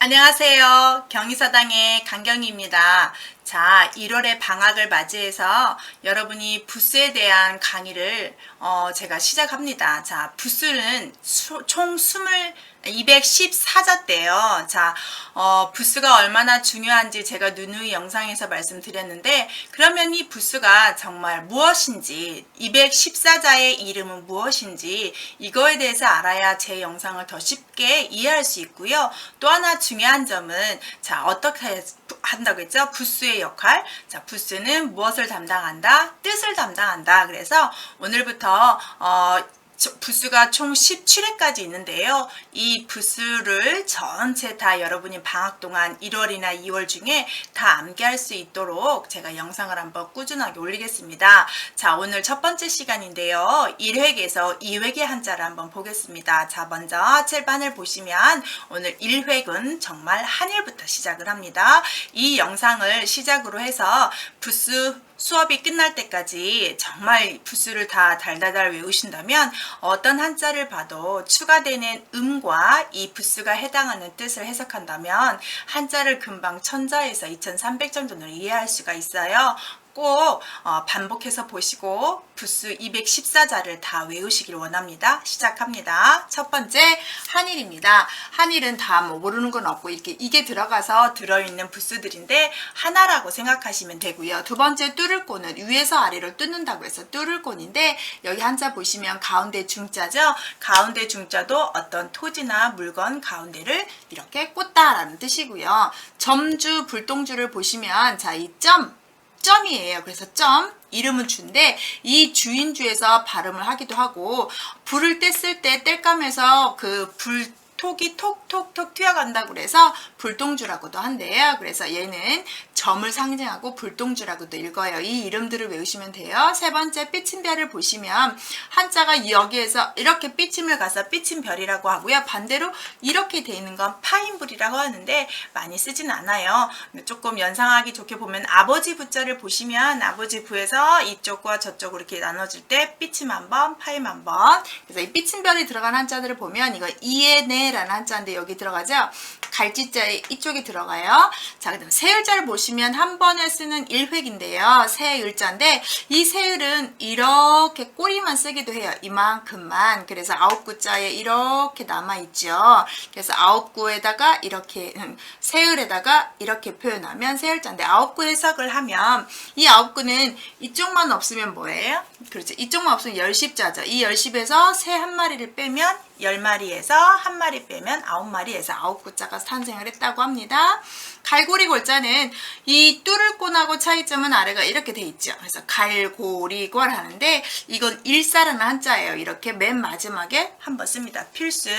안녕하세요. 경희서당의 강경희입니다. 자, 1월의 방학을 맞이해서 여러분이 부스에 대한 강의를 제가 시작합니다. 자, 부스는 총 214자대요. 자, 부스가 얼마나 중요한지 제가 누누이 영상에서 말씀드렸는데, 그러면 이 부스가 정말 무엇인지, 214자의 이름은 무엇인지 이거에 대해서 알아야 제 영상을 더 쉽게 이해할 수 있고요. 또 하나 중요한 점은, 자, 어떻게 한다고 했죠? 부스의 역할. 자, 부스는 무엇을 담당한다? 뜻을 담당한다. 그래서 오늘부터 부스가 총 17회까지 있는데요. 이 부스를 전체 다 여러분이 방학 동안 1월이나 2월 중에 다 암기할 수 있도록 제가 영상을 한번 꾸준하게 올리겠습니다. 자, 오늘 첫 번째 시간인데요. 1획에서 2획의 한자를 한번 보겠습니다. 자, 먼저 7반을 보시면 오늘 1획은 정말 한일부터 시작을 합니다. 이 영상을 시작으로 해서 부스 수업이 끝날 때까지 정말 부스를 다 달달달 외우신다면 어떤 한자를 봐도 추가되는 음과 이 부스가 해당하는 뜻을 해석한다면 한자를 금방 1000자에서 2300점 정도로 이해할 수가 있어요. 꼭 반복해서 보시고 부스 214자를 다 외우시길 원합니다. 시작합니다. 첫 번째 한일입니다. 한일은 다 모르는 건 없고 이게 들어가서 들어있는 부스들인데 하나라고 생각하시면 되고요. 두 번째 뚫을꼬는 위에서 아래로 뚫는다고 해서 뚫을꼬인데 여기 한자 보시면 가운데 중자죠. 가운데 중자도 어떤 토지나 물건 가운데를 이렇게 꽂다라는 뜻이고요. 점주, 불동주를 보시면 자, 이 점이에요. 그래서 점, 이름은 주인데 이 주인주에서 발음을 하기도 하고 불을 뗐을 때 뗄감에서 그 불톡이 톡톡톡 튀어간다고 그래서 불동주라고도 한대요. 그래서 얘는 점을 상징하고 불동주라고도 읽어요. 이 이름들을 외우시면 돼요. 세 번째 삐침별을 보시면 한자가 여기에서 이렇게 삐침을 가서 삐침별이라고 하고요. 반대로 이렇게 돼 있는 건 파인불이라고 하는데 많이 쓰진 않아요. 조금 연상하기 좋게 보면 아버지 부자를 보시면 아버지 부에서 이쪽과 저쪽으로 이렇게 나눠질 때 삐침 한 번, 파임 한 번. 그래서 이 삐침별이 들어간 한자들을 보면 이거 이에네라는 한자인데 여기 들어가죠. 갈지자에 이쪽에 들어가요. 자, 그다음 세을자를 보시면 한 번에 쓰는 1획인데요. 세을자인데 이 세을은 이렇게 꼬리만 쓰기도 해요. 이만큼만. 그래서 9구자에 이렇게 남아있죠. 그래서 9구에다가 이렇게 세을에다가 이렇게 표현하면 세을자인데 9구 해석을 하면 이 9구는 이쪽만 없으면 뭐예요? 그렇죠. 이쪽만 없으면 열십자죠. 이 열십에서 새 한 마리를 빼면 10마리에서 한 마리 빼면 9마리에서 9구자가 탄생을 했다고 합니다. 갈고리 골자는 이 뚫을곤하고 차이점은 아래가 이렇게 돼 있죠. 그래서 갈고리골 하는데 이건 일사라는 한자예요. 이렇게 맨 마지막에 한번 씁니다. 필순.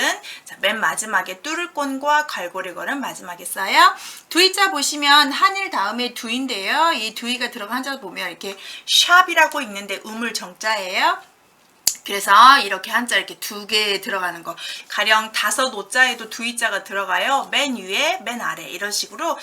자, 맨 마지막에 뚫을곤과 갈고리골은 마지막에 써요. 두이자 보시면 한일 다음에 두인데요. 이 두이가 들어간 한자 보면 이렇게 샵이라고 있는데 우물 정자예요. 그래서 이렇게 한자 이렇게 2개 들어가는 거 가령 5오자에도 두이자가 들어가요. 맨 위에 맨 아래 이런 식으로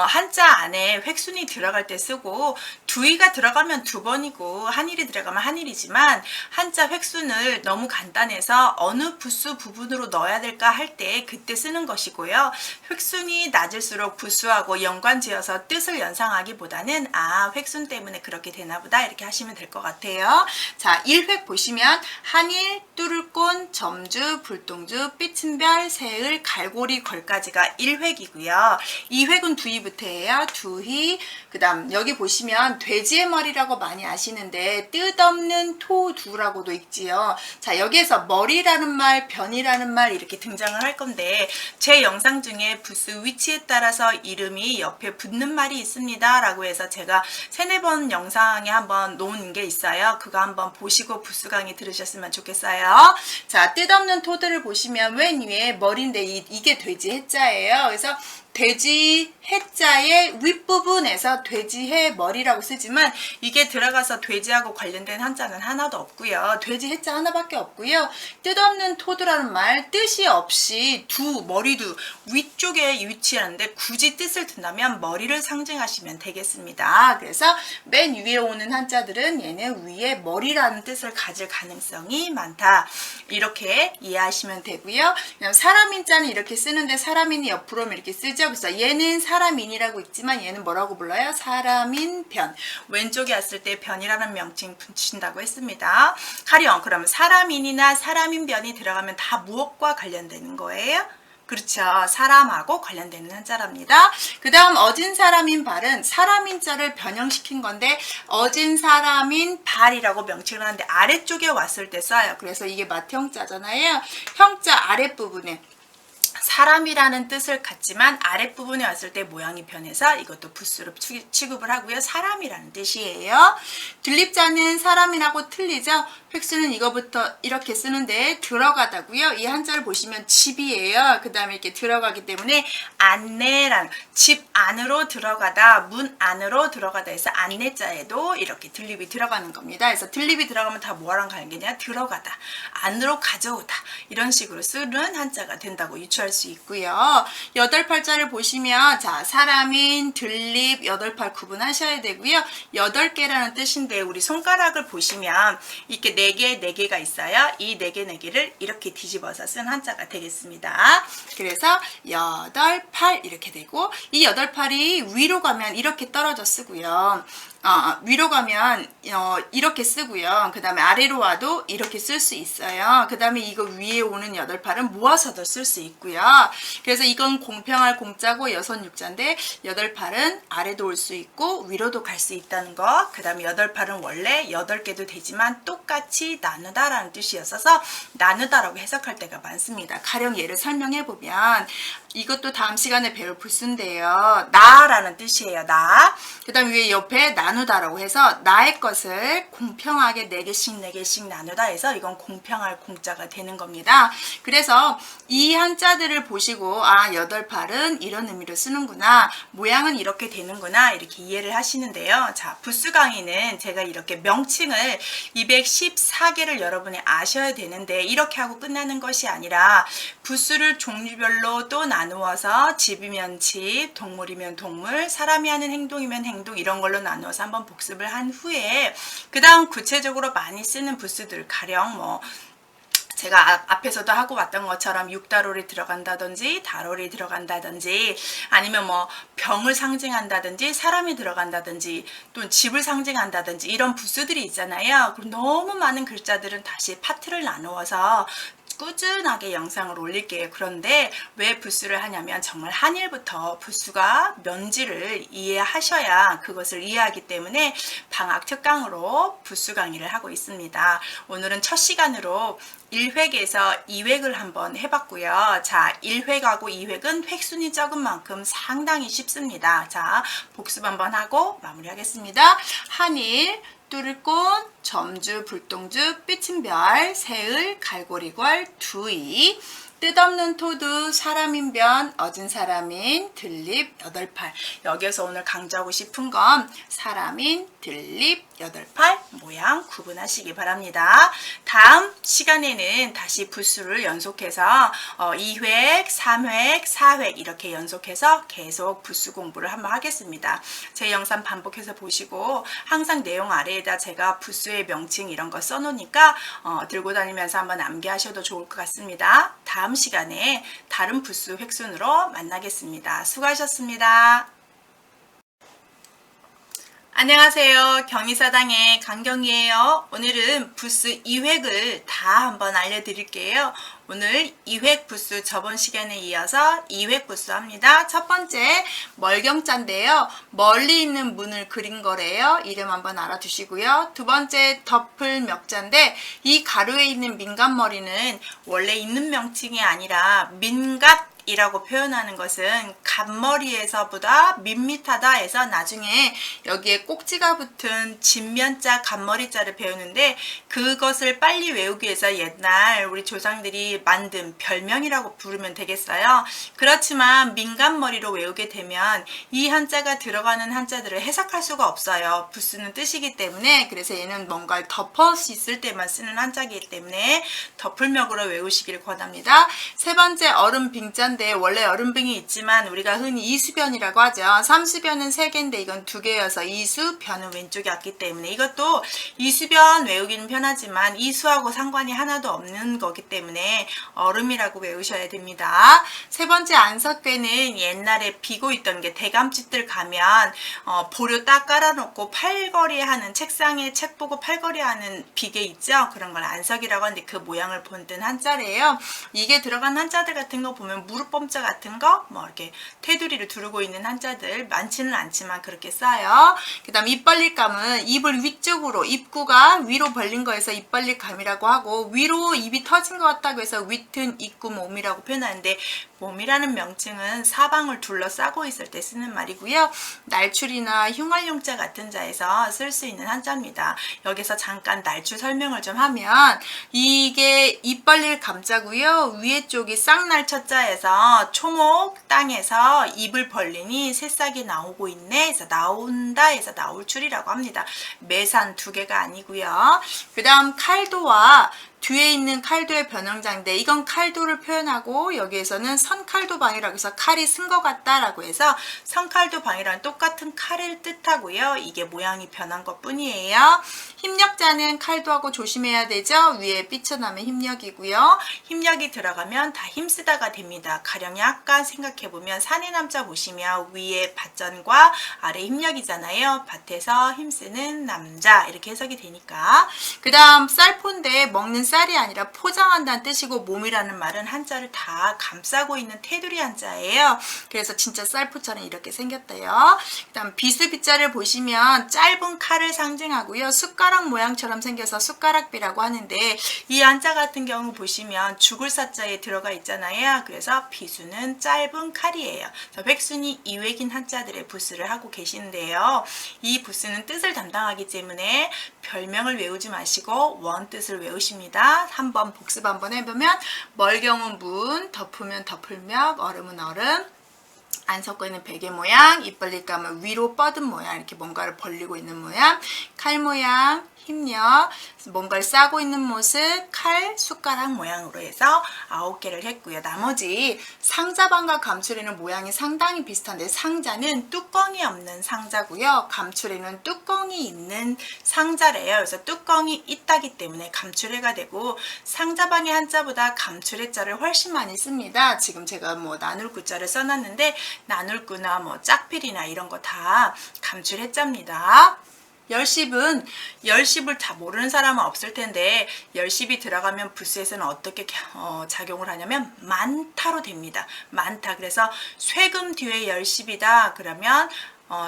한자 안에 획순이 들어갈 때 쓰고 두이가 들어가면 2번이고 한일이 들어가면 한일이지만 한자 획순을 너무 간단해서 어느 부수 부분으로 넣어야 될까 할 때 그때 쓰는 것이고요. 획순이 낮을수록 부수하고 연관지어서 뜻을 연상하기보다는 획순 때문에 그렇게 되나 보다 이렇게 하시면 될 것 같아요. 자, 1획 보시면 한일, 뚫을곤, 점주, 불동주, 삐침별, 세을, 갈고리, 걸까지가 1획이고요. 2획은 두희부터예요. 두희, 그 다음 여기 보시면 돼지의 머리라고 많이 아시는데 뜻없는 토두라고도 있지요. 자, 여기에서 머리라는 말, 변이라는 말 이렇게 등장을 할 건데 제 영상 중에 부스 위치에 따라서 이름이 옆에 붙는 말이 있습니다 라고 해서 제가 3-4번 영상에 한번 놓은 게 있어요. 그거 한번 보시고 부스 강의 들으셨으면 좋겠어요. 자, 뜻없는 토들을 보시면 맨 위에 머리인데 이게 돼지 해자예요. 그래서 돼지 해자의 윗부분에서 돼지해 머리라고 쓰지만 이게 들어가서 돼지하고 관련된 한자는 하나도 없고요. 돼지 해자 하나밖에 없고요. 뜻없는 토두라는 말 뜻이 없이 머리두 위쪽에 위치하는데 굳이 뜻을 둔다면 머리를 상징하시면 되겠습니다. 그래서 맨 위에 오는 한자들은 얘는 위에 머리라는 뜻을 가질 가능성이 많다. 이렇게 이해하시면 되고요. 그냥 사람인자는 이렇게 쓰는데 사람인이 옆으로 이렇게 쓰죠. 그래서 얘는 사람인이라고 있지만 얘는 뭐라고 불러요? 사람인 변. 왼쪽에 왔을 때 변이라는 명칭 붙인다고 했습니다. 가령 그러면 사람인이나 사람인 변이 들어가면 다 무엇과 관련되는 거예요? 그렇죠. 사람하고 관련되는 한자랍니다. 그 다음 어진 사람인 발은 사람인자를 변형시킨 건데 어진 사람인 발이라고 명칭을 하는데 아래쪽에 왔을 때 써요. 그래서 이게 맏형자잖아요. 형자 아랫부분에 사람이라는 뜻을 갖지만 아랫부분에 왔을 때 모양이 변해서 이것도 부수로 취급을 하고요. 사람이라는 뜻이에요. 들립자는 사람이라고 틀리죠. 획수는 이거부터 이렇게 쓰는데 들어가다고요. 이 한자를 보시면 집이에요. 그 다음에 이렇게 들어가기 때문에 안내란 집 안으로 들어가다 문 안으로 들어가다 해서 안내자에도 이렇게 들립이 들어가는 겁니다. 그래서 들립이 들어가면 다 뭐랑 관계냐? 들어가다 안으로 가져오다 이런 식으로 쓰는 한자가 된다고 유추할 수 있고요. 8팔자를 보시면 자 사람인 들립 8팔 구분하셔야 되고요. 8개라는 뜻인데 우리 손가락을 보시면 이렇게 4개가 있어요. 이 4개를 이렇게 뒤집어서 쓴 한자가 되겠습니다. 그래서 8, 8 이렇게 되고 이 8팔이 위로 가면 이렇게 떨어져 쓰고요. 위로 가면 이렇게 쓰고요. 그 다음에 아래로 와도 이렇게 쓸 수 있어요. 그 다음에 이거 위에 오는 8팔은 모아서도 쓸 수 있고요. 그래서 이건 공평할 공자고 여섯 육자인데 8팔은 아래도 올 수 있고 위로도 갈 수 있다는 거. 그 다음에 8팔은 원래 8개도 되지만 똑같이 나누다라는 뜻이었어서 나누다라고 해석할 때가 많습니다. 가령 예를 설명해 보면 이것도 다음 시간에 배울 부수인데요. 나라는 뜻이에요. 나. 그 다음 위에 옆에 나누다라고 해서 나의 것을 공평하게 4개씩 나누다 해서 이건 공평할 공자가 되는 겁니다. 그래서 이 한자들을 보시고 8팔은 이런 의미로 쓰는구나. 모양은 이렇게 되는구나. 이렇게 이해를 하시는데요. 자, 부수 강의는 제가 이렇게 명칭을 214개를 여러분이 아셔야 되는데 이렇게 하고 끝나는 것이 아니라 부수를 종류별로 또 나누어서 집이면 집, 동물이면 동물, 사람이 하는 행동이면 행동 이런 걸로 나누어서 한번 복습을 한 후에 그 다음 구체적으로 많이 쓰는 부수들 가령 제가 앞에서도 하고 왔던 것처럼 육다롤이 들어간다든지 다롤이 들어간다든지 아니면 병을 상징한다든지 사람이 들어간다든지 또 집을 상징한다든지 이런 부수들이 있잖아요. 그럼 너무 많은 글자들은 다시 파트를 나누어서 꾸준하게 영상을 올릴게요. 그런데 왜 부수를 하냐면 정말 한일부터 부수가 뭔지를 이해하셔야 그것을 이해하기 때문에 방학 특강으로 부수 강의를 하고 있습니다. 오늘은 첫 시간으로 1획에서 2획을 한번 해봤고요. 자, 1획하고 2획은 획순이 적은 만큼 상당히 쉽습니다. 자, 복습 한번 하고 마무리하겠습니다. 한일, 뚜를꽃, 점주, 불똥주, 삐친별, 새을, 갈고리궐, 두이, 뜻없는 토두, 사람인 변, 어진 사람인, 들립, 8팔. 여기에서 오늘 강조하고 싶은 건 사람인, 들립, 8팔 모양 구분하시기 바랍니다. 다음 시간에는 다시 부수를 연속해서 2획, 3획, 4획 이렇게 연속해서 계속 부수 공부를 한번 하겠습니다. 제 영상 반복해서 보시고 항상 내용 아래에다 제가 부수의 명칭 이런 거 써놓으니까 들고 다니면서 한번 암기하셔도 좋을 것 같습니다. 다음 시간에 다른 부수 획순으로 만나겠습니다. 수고하셨습니다. 안녕하세요. 경희사당의 강경이에요. 오늘은 부수 2획을 다 한번 알려드릴게요. 오늘 2획 부수 저번 시간에 이어서 2획 부수 합니다. 첫 번째 멀경자인데요. 멀리 있는 문을 그린 거래요. 이름 한번 알아두시고요. 두 번째 덮을 멱자인데 이 가로에 있는 민간머리는 원래 있는 명칭이 아니라 민갓 밋밋이라고 표현하는 것은 갓머리에서보다 밋밋하다 해서 나중에 여기에 꼭지가 붙은 진면자 갓머리자를 배우는데 그것을 빨리 외우기 위해서 옛날 우리 조상들이 만든 별명이라고 부르면 되겠어요. 그렇지만 민간머리로 외우게 되면 이 한자가 들어가는 한자들을 해석할 수가 없어요. 부쓰는 뜻이기 때문에. 그래서 얘는 뭔가를 덮어 있을 때만 쓰는 한자이기 때문에 덮을명으로 외우시기를 권합니다. 세 번째 얼음빙자인데 원래 얼음빙이 있지만 우리가 흔히 이수변이라고 하죠. 삼수변은 3개인데 이건 2개여서 이수, 변은 왼쪽이 왔기 때문에 이것도 이수변 외우기는 편하지만 이수하고 상관이 하나도 없는 거기 때문에 얼음이라고 외우셔야 됩니다. 세 번째 안석괴는 옛날에 비고 있던 게 대감집들 가면 보료 딱 깔아놓고 팔걸이 하는 책상에 책 보고 팔걸이 하는 비계 있죠? 그런 걸 안석이라고 하는데 그 모양을 본뜬 한자래요. 이게 들어간 한자들 같은 거 보면 무릎범자 같은 거 뭐 이렇게 테두리를 두르고 있는 한자들 많지는 않지만 그렇게 써요. 그 다음 입 벌릴 감은 입을 위쪽으로 입구가 위로 벌린 거에서 입 벌릴 감이라고 하고 위로 입이 터진 것 같다고 해서 위튼 입구 몸이라고 표현하는데 몸이라는 명칭은 사방을 둘러싸고 있을 때 쓰는 말이고요. 날출이나 흉활용자 같은 자에서 쓸 수 있는 한자입니다. 여기서 잠깐 날출 설명을 좀 하면 이게 입 벌릴 감자고요. 위에 쪽이 쌍날쳐자에서 초목 땅에서 입을 벌리니 새싹이 나오고 있네 해서 나온다 해서 나올출이라고 합니다. 매산 2개가 아니고요. 그 다음 칼도와 뒤에 있는 칼도의 변형자인데 이건 칼도를 표현하고 여기에서는 선칼도방이라고 해서 칼이 쓴 것 같다라고 해서 선칼도방이랑 똑같은 칼을 뜻하고요. 이게 모양이 변한 것 뿐이에요. 힘력자는 칼도하고 조심해야 되죠. 위에 삐쳐나면 힘력이고요. 힘력이 들어가면 다 힘쓰다가 됩니다. 가령 약간 생각해보면 산의 남자 보시면 위에 밭전과 아래 힘력이잖아요. 밭에서 힘쓰는 남자 이렇게 해석이 되니까. 그 다음 쌀포인데 먹는 쌀이 아니라 포장한다는 뜻이고 몸이라는 말은 한자를 다 감싸고 있는 테두리 한자예요. 그래서 진짜 쌀포처럼 이렇게 생겼대요. 그 다음 비수비자를 보시면 짧은 칼을 상징하고요. 숟가락 모양처럼 생겨서 숟가락비라고 하는데 이 한자 같은 경우 보시면 죽을 사자에 들어가 있잖아요. 그래서 비수는 짧은 칼이에요. 백순이 이외긴 한자들의 부수를 하고 계시는데요. 이 부수는 뜻을 담당하기 때문에 별명을 외우지 마시고 원뜻을 외우십니다. 한번 복습 한번 해보면 멀경은 문, 덮으면 덮을명, 얼음은 얼음, 안석고있는 베개 모양, 입 벌릴 감은 위로 뻗은 모양, 이렇게 뭔가를 벌리고 있는 모양, 칼 모양, 힘력, 뭔가를 싸고 있는 모습, 칼, 숟가락 모양으로 해서 9개를 했고요. 나머지 상자방과 감추리는 모양이 상당히 비슷한데 상자는 뚜껑이 없는 상자고요. 감추리는 뚜껑이 있는 상자래요. 그래서 뚜껑이 있다기 때문에 감추레가 되고 상자방의 한자보다 감추레자를 훨씬 많이 씁니다. 지금 제가 뭐 나눌구자를 써놨는데 나눌구나 뭐 짝필이나 이런 거 다 감추레자입니다. 열십은 열십을 다 모르는 사람은 없을 텐데 열십이 들어가면 부수에서는 어떻게 작용을 하냐면 많다로 됩니다. 많다. 그래서 쇠금 뒤에 열십이다. 그러면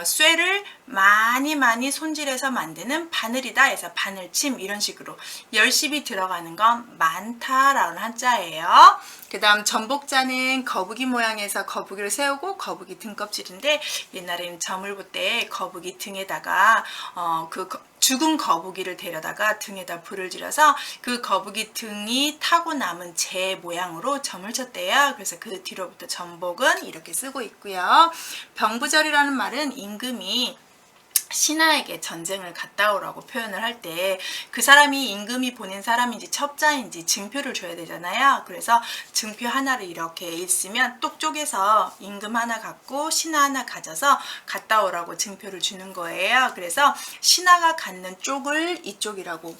쇠를 많이 손질해서 만드는 바늘이다 해서 바늘침 이런 식으로 열십이 들어가는 건 많다라는 한자예요. 그 다음 전복자는 거북이 모양에서 거북이를 세우고 거북이 등껍질인데 옛날에는 점을 볼 때 거북이 등에다가 죽은 거북이를 데려다가 등에다 불을 지려서 그 거북이 등이 타고 남은 재 모양으로 점을 쳤대요. 그래서 그 뒤로부터 전복은 이렇게 쓰고 있고요. 병부절이라는 말은 임금이 신하에게 전쟁을 갔다 오라고 표현을 할 때 그 사람이 임금이 보낸 사람인지 첩자인지 증표를 줘야 되잖아요. 그래서 증표 하나를 이렇게 있으면 똑 쪼개서 임금 하나 갖고 신하 하나 가져서 갔다 오라고 증표를 주는 거예요. 그래서 신하가 갖는 쪽을 이쪽이라고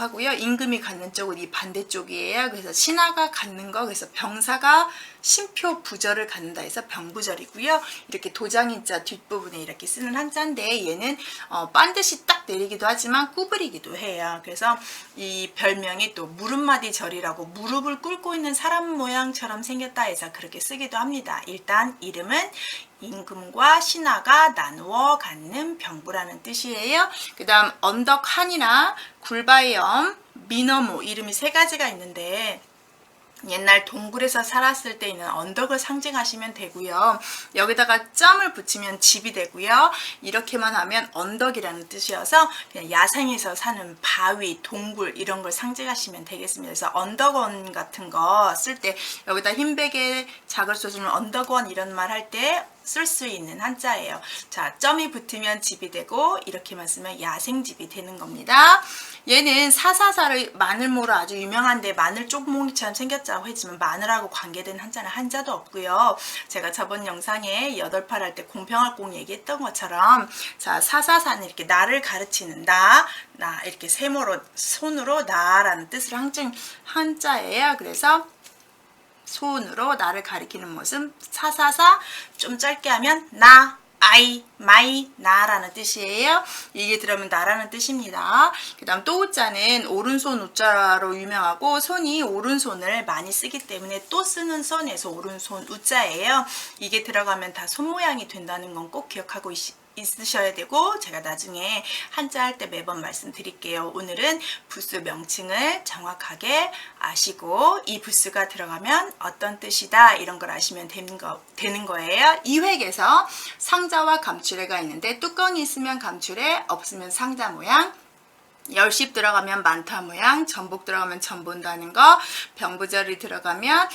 하고요. 임금이 갖는 쪽은 이 반대쪽이에요. 그래서 신하가 갖는 거 그래서 병사가 신표 부절을 갖는다 해서 병부절이고요. 이렇게 도장인자 뒷부분에 이렇게 쓰는 한자인데 얘는 반드시 딱 내리기도 하지만 구부리기도 해요. 그래서 이 별명이 또 무릎마디 절이라고 무릎을 꿇고 있는 사람 모양처럼 생겼다 해서 그렇게 쓰기도 합니다. 일단 이름은 임금과 신하가 나누어 갖는 병부라는 뜻이에요. 그 다음 언덕한이나 굴바이엄, 미너모 이름이 3가지가 있는데 옛날 동굴에서 살았을 때 있는 언덕을 상징하시면 되고요. 여기다가 점을 붙이면 집이 되고요. 이렇게만 하면 언덕이라는 뜻이어서 그냥 야생에서 사는 바위, 동굴 이런 걸 상징하시면 되겠습니다. 그래서 언덕원 같은 거 쓸 때 여기다 흰백에 작을 써주는 언덕원 이런 말 할 때 쓸 수 있는 한자예요. 자, 점이 붙으면 집이 되고 이렇게만 쓰면 야생집이 되는 겁니다. 얘는 사사사를 마늘모로 아주 유명한데 마늘 쪽몽이처럼 생겼다고 했지만 마늘하고 관계된 한자는 한자도 없고요. 제가 저번 영상에 8팔 할 때 공평할공 얘기했던 것처럼 자, 사사사는 이렇게 나를 가르치는 나 이렇게 세모로 손으로 나라는 뜻을 한자예요. 그래서 손으로 나를 가리키는 모습 사사사 좀 짧게 하면 나 아이, 마이, 나라는 뜻이에요. 이게 들어오면 나라는 뜻입니다. 그 다음 또 우자는 오른손 우자로 유명하고 손이 오른손을 많이 쓰기 때문에 또 쓰는 손에서 오른손 우자예요. 이게 들어가면 다 손 모양이 된다는 건 꼭 기억하고 있으셔야 되고 제가 나중에 한자 할 때 매번 말씀드릴게요. 오늘은 부수 명칭을 정확하게 아시고 이 부수가 들어가면 어떤 뜻이다 이런 걸 아시면 되는 거예요. 2획에서 상자와 감추레가 있는데 뚜껑이 있으면 감추레 없으면 상자 모양, 열십 들어가면 많다 모양, 전복 들어가면 전 본다는 거, 병부절이 들어가면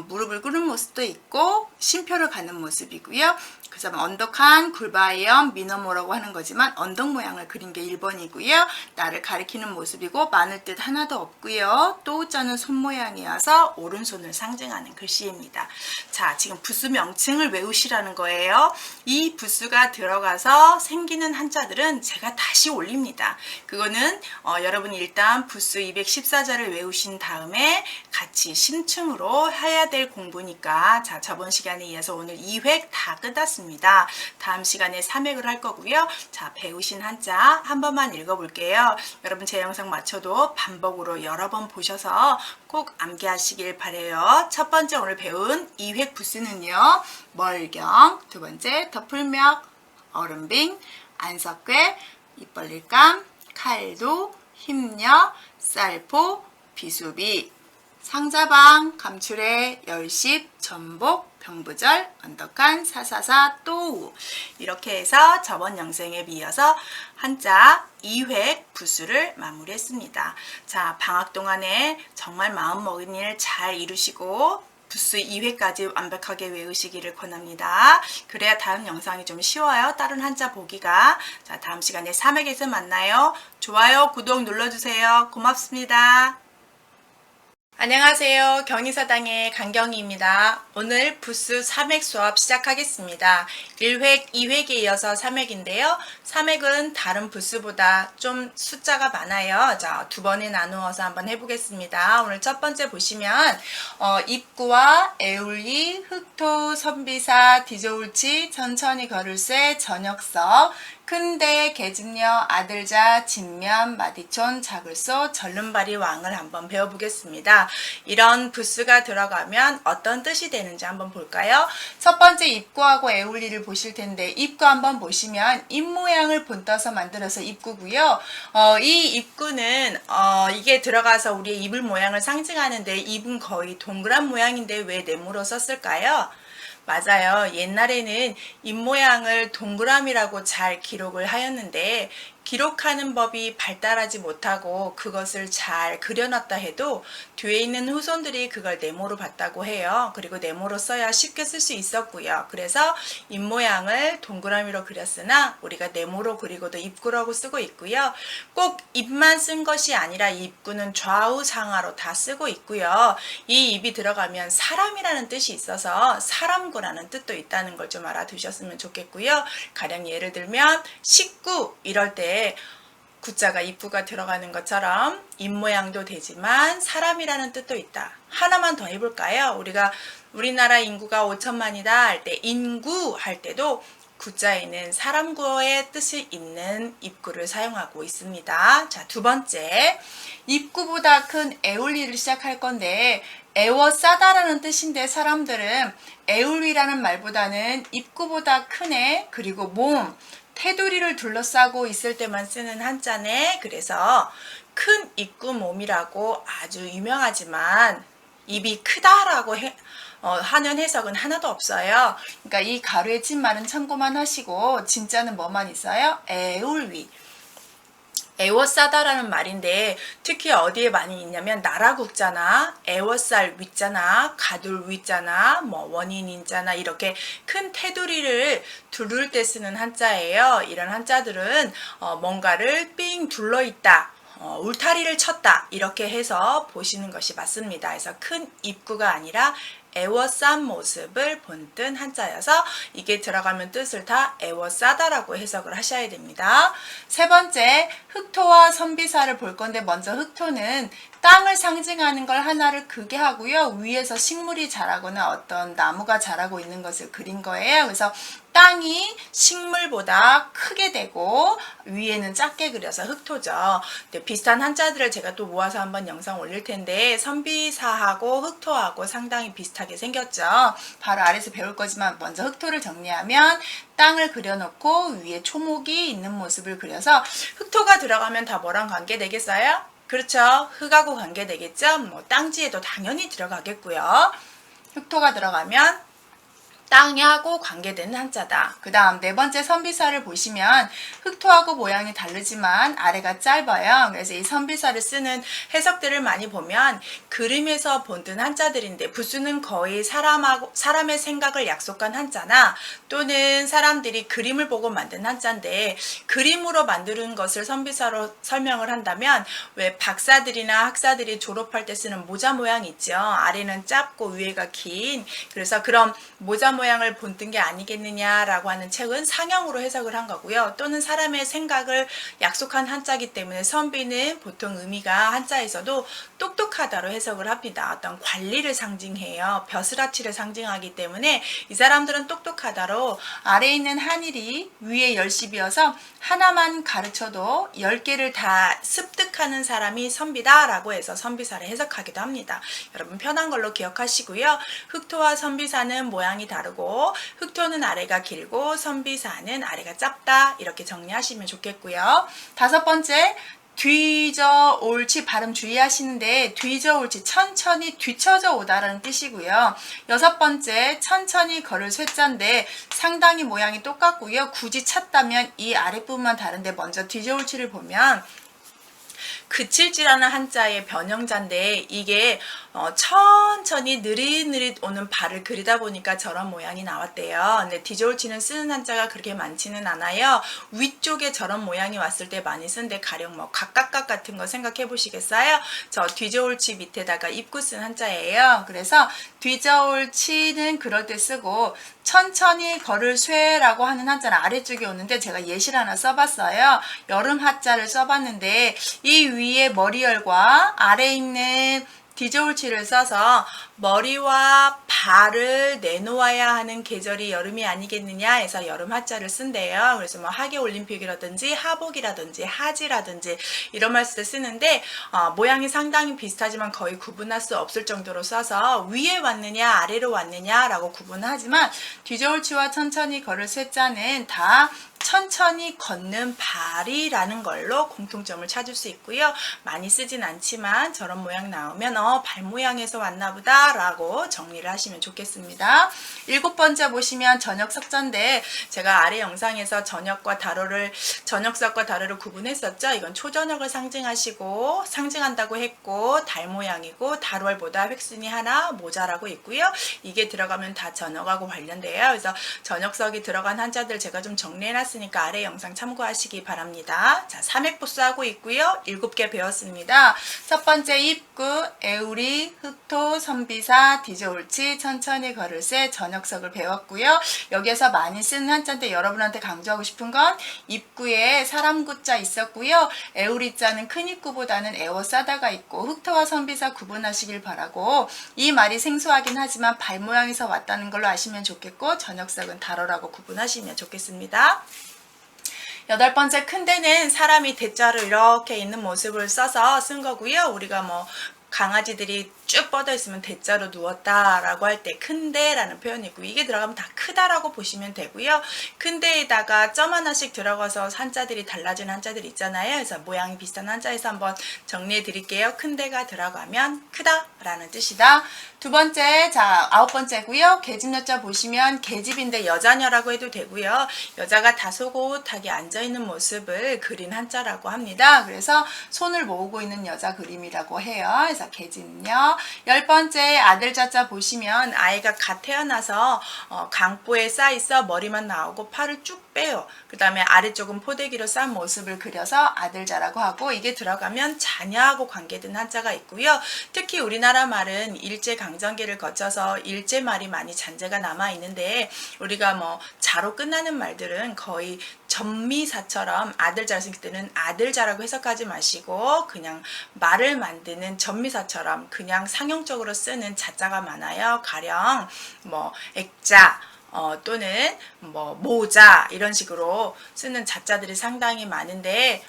무릎을 꿇는 모습도 있고 심표를 갖는 모습이고요. 그 다음 언덕한 굴바이엄 미너모라고 하는 거지만 언덕 모양을 그린 게 1번이고요. 나를 가리키는 모습이고 마늘 뜻 하나도 없고요. 또 자는 손 모양이어서 오른손을 상징하는 글씨입니다. 자, 지금 부수 명칭을 외우시라는 거예요. 이 부수가 들어가서 생기는 한자들은 제가 다시 올립니다. 그거는 여러분이 일단 부수 214자를 외우신 다음에 같이 심층으로 해야 될 공부니까 자, 저번 시간에 이어서 오늘 2획 다 끝났습니다. 다음 시간에 3획을 할 거고요. 자, 배우신 한자 한 번만 읽어볼게요. 여러분 제 영상 맞춰도 반복으로 여러 번 보셔서 꼭 암기하시길 바래요. 첫 번째 오늘 배운 2획 부수는요. 멀경, 두 번째 덮을멱, 얼음빙, 안석괴, 입벌릴감, 칼도, 힘녀, 쌀포, 비수비, 상자방, 감추레, 열십, 전복, 병부절, 언덕한, 사사사, 또우 이렇게 해서 저번 영상에 이어서 한자 2획 부수를 마무리했습니다. 자, 방학 동안에 정말 마음먹은 일 잘 이루시고 부수 2회까지 완벽하게 외우시기를 권합니다. 그래야 다음 영상이 좀 쉬워요. 다른 한자 보기가. 자, 다음 시간에 3회에서 만나요. 좋아요, 구독 눌러주세요. 고맙습니다. 안녕하세요. 경희사당의 강경희입니다. 오늘 부수 3획 수업 시작하겠습니다. 1획, 2획에 이어서 3획인데요. 3획은 다른 부수보다 좀 숫자가 많아요. 자, 두 번에 나누어서 한번 해보겠습니다. 오늘 첫 번째 보시면 입구와 애울리, 흑토, 선비사, 디저울치, 천천히 걸을새, 저녁서, 큰대, 계집녀, 아들자, 진면, 마디촌, 작을소, 절름발이 왕을 한번 배워보겠습니다. 이런 부수가 들어가면 어떤 뜻이 되는지 한번 볼까요? 첫 번째 입구하고 애울리를 보실 텐데 입구 한번 보시면 입 모양을 본떠서 만들어서 입구고요. 이 입구는 이게 들어가서 우리의 입을 모양을 상징하는데 입은 거의 동그란 모양인데 왜 네모로 썼을까요? 맞아요. 옛날에는 입 모양을 동그라미라고 잘 기록을 하였는데 기록하는 법이 발달하지 못하고 그것을 잘 그려놨다 해도 뒤에 있는 후손들이 그걸 네모로 봤다고 해요. 그리고 네모로 써야 쉽게 쓸 수 있었고요. 그래서 입 모양을 동그라미로 그렸으나 우리가 네모로 그리고도 입구라고 쓰고 있고요. 꼭 입만 쓴 것이 아니라 이 입구는 좌우 상하로 다 쓰고 있고요. 이 입이 들어가면 사람이라는 뜻이 있어서 사람구라는 뜻도 있다는 걸 좀 알아두셨으면 좋겠고요. 가령 예를 들면 식구 이럴 때 구자가 입구가 들어가는 것처럼 입 모양도 되지만 사람이라는 뜻도 있다. 하나만 더 해볼까요? 우리가 우리나라 인구가 5천만이다 할 때 인구 할 때도 구자에는 사람구어의 뜻이 있는 입구를 사용하고 있습니다. 자, 두 번째 입구보다 큰 애울리를 시작할 건데 애워싸다라는 뜻인데 사람들은 애울리라는 말보다는 입구보다 큰 애 그리고 몸 테두리를 둘러싸고 있을 때만 쓰는 한자네. 그래서 큰 입구 몸이라고 아주 유명하지만 입이 크다라고 하는 해석은 하나도 없어요. 그러니까 이 가로의 찐말은 참고만 하시고 진짜는 뭐만 있어요? 애울위. 애워싸다라는 말인데 특히 어디에 많이 있냐면 나라국자나 애워쌀 위자나 가둘 위자나 뭐 원인 인자나 이렇게 큰 테두리를 두를 때 쓰는 한자예요. 이런 한자들은 뭔가를 삥 둘러있다. 울타리를 쳤다 이렇게 해서 보시는 것이 맞습니다. 그래서 큰 입구가 아니라 애워싼 모습을 본뜬 한자여서 이게 들어가면 뜻을 다 애워싸다라고 해석을 하셔야 됩니다. 세 번째, 흑토와 선비사를 볼 건데 먼저 흑토는 땅을 상징하는 걸 하나를 크게 하고요. 위에서 식물이 자라거나 어떤 나무가 자라고 있는 것을 그린 거예요. 그래서 땅이 식물보다 크게 되고 위에는 작게 그려서 흑토죠. 비슷한 한자들을 제가 또 모아서 한번 영상 올릴 텐데 선비사하고 흑토하고 상당히 비슷하게 생겼죠. 바로 아래에서 배울 거지만 먼저 흑토를 정리하면 땅을 그려놓고 위에 초목이 있는 모습을 그려서 흑토가 들어가면 다 뭐랑 관계되겠어요? 그렇죠. 흙하고 관계되겠죠. 뭐 땅지에도 당연히 들어가겠고요. 흑토가 들어가면 땅하고 관계되는 한자다. 그 다음 네 번째 선비사를 보시면 흑토하고 모양이 다르지만 아래가 짧아요. 그래서 이 선비사를 쓰는 해석들을 많이 보면 그림에서 본뜬 한자들인데 부수는 거의 사람의 생각을 약속한 한자나 또는 사람들이 그림을 보고 만든 한자인데 그림으로 만드는 것을 선비사로 설명을 한다면 왜 박사들이나 학사들이 졸업할 때 쓰는 모자 모양 있죠. 아래는 짧고 위에가 긴 그래서 그런 모자 모양을 본뜬 게 아니겠느냐라고 하는 책은 상형으로 해석을 한 거고요. 또는 사람의 생각을 약속한 한자이기 때문에 선비는 보통 의미가 한자에서도 똑똑하다로 해석을 합니다. 어떤 관리를 상징해요. 벼슬아치를 상징하기 때문에 이 사람들은 똑똑하다로 아래에 있는 한일이 위에 열십이어서 하나만 가르쳐도 10개를 다 습득하는 사람이 선비다라고 해서 선비사를 해석하기도 합니다. 여러분 편한 걸로 기억하시고요. 흑토와 선비사는 모양이 다르고 흑토는 아래가 길고 선비사는 아래가 짧다 이렇게 정리하시면 좋겠고요. 다섯 번째 뒤져 옳지 발음 주의하시는데 뒤져 옳지 천천히 뒤쳐져 오다라는 뜻이고요. 여섯 번째 천천히 걸을 쇠자인데 상당히 모양이 똑같고요. 굳이 찾다면 이 아랫부분만 다른데 먼저 뒤져 옳지를 보면 그칠지라는 한자의 변형자인데 이게 천천히 느릿느릿 오는 발을 그리다 보니까 저런 모양이 나왔대요. 근데 뒤저울치는 쓰는 한자가 그렇게 많지는 않아요. 위쪽에 저런 모양이 왔을 때 많이 쓰는데 가령 뭐 각각각 같은 거 생각해 보시겠어요? 저 뒤저울치 밑에다가 입구 쓴 한자예요. 그래서 뒤저울치는 그럴 때 쓰고 천천히 걸을 쇠라고 하는 한자는 아래쪽에 오는데 제가 예시를 하나 써봤어요. 여름 하자를 써봤는데 이 위에 머리열과 아래에 있는 뒤저울치를 써서 머리와 발을 내놓아야 하는 계절이 여름이 아니겠느냐 해서 여름 하자를 쓴대요. 그래서 뭐 하계올림픽이라든지 하복이라든지 하지라든지 이런 말 쓸 때 쓰는데 모양이 상당히 비슷하지만 거의 구분할 수 없을 정도로 써서 위에 왔느냐 아래로 왔느냐라고 구분하지만 뒤저울치와 천천히 걸을 쇠자는 다 천천히 걷는 발이라는 걸로 공통점을 찾을 수 있고요. 많이 쓰진 않지만 저런 모양 나오면 발 모양에서 왔나 보다 라고 정리를 하시면 좋겠습니다. 일곱 번째 보시면 저녁석자인데 제가 아래 영상에서 저녁과 다로를 저녁석과 다로를 구분했었죠. 이건 초저녁을 상징한다고 했고 달 모양이고 다로알보다 획순이 하나 모자라고 있고요. 이게 들어가면 다 저녁하고 관련돼요. 그래서 저녁석이 들어간 한자들 제가 좀 정리해놨습니다. 니까 아래 영상 참고하시기 바랍니다. 자, 삼획보수하고 있고요. 7개 배웠습니다. 첫 번째 입구, 애우리, 흑토, 선비사, 뒤저울치, 천천히 걸을새, 저녁석을 배웠고요. 여기에서 많이 쓰는 한자인데 여러분한테 강조하고 싶은 건 입구에 사람구자 있었고요. 애우리자는 큰 입구보다는 애워싸다가 있고 흑토와 선비사 구분하시길 바라고 이 말이 생소하긴 하지만 발 모양에서 왔다는 걸로 아시면 좋겠고 저녁석은 다로라고 구분하시면 좋겠습니다. 여덟 번째 큰 데는 사람이 대자로 이렇게 있는 모습을 써서 쓴 거고요. 우리가 뭐 강아지들이 쭉 뻗어 있으면 대자로 누웠다라고 할 때 큰데라는 표현이 있고, 이게 들어가면 다 크다라고 보시면 되고요. 큰데에다가 점 하나씩 들어가서 한자들이 달라지는 한자들이 있잖아요. 그래서 모양이 비슷한 한자에서 한번 정리해 드릴게요. 큰데가 들어가면 크다라는 뜻이다. 두 번째, 자, 9번째고요. 계집여자 보시면 계집인데 여자녀라고 해도 되고요. 여자가 다소곳하게 앉아있는 모습을 그린 한자라고 합니다. 그래서 손을 모으고 있는 여자 그림이라고 해요. 그래서 계집녀. 10번째 아들자자 보시면 아이가 갓 태어나서 강보에 쌓여있어 머리만 나오고 팔을 쭉 빼요. 그 다음에 아래쪽은 포대기로 싼 모습을 그려서 아들자라고 하고, 이게 들어가면 자녀하고 관계된 한자가 있고요. 특히 우리나라 말은 일제강점기를 거쳐서 일제말이 많이 잔재가 남아있는데, 우리가 뭐 자로 끝나는 말들은 거의 전미사처럼 아들자를 쓸 때는 아들자라고 해석하지 마시고 그냥 말을 만드는 전미사처럼 그냥 상용적으로 쓰는 자자가 많아요. 가령 뭐 액자 또는 뭐 모자 이런 식으로 쓰는 자자들이 상당히 많은데,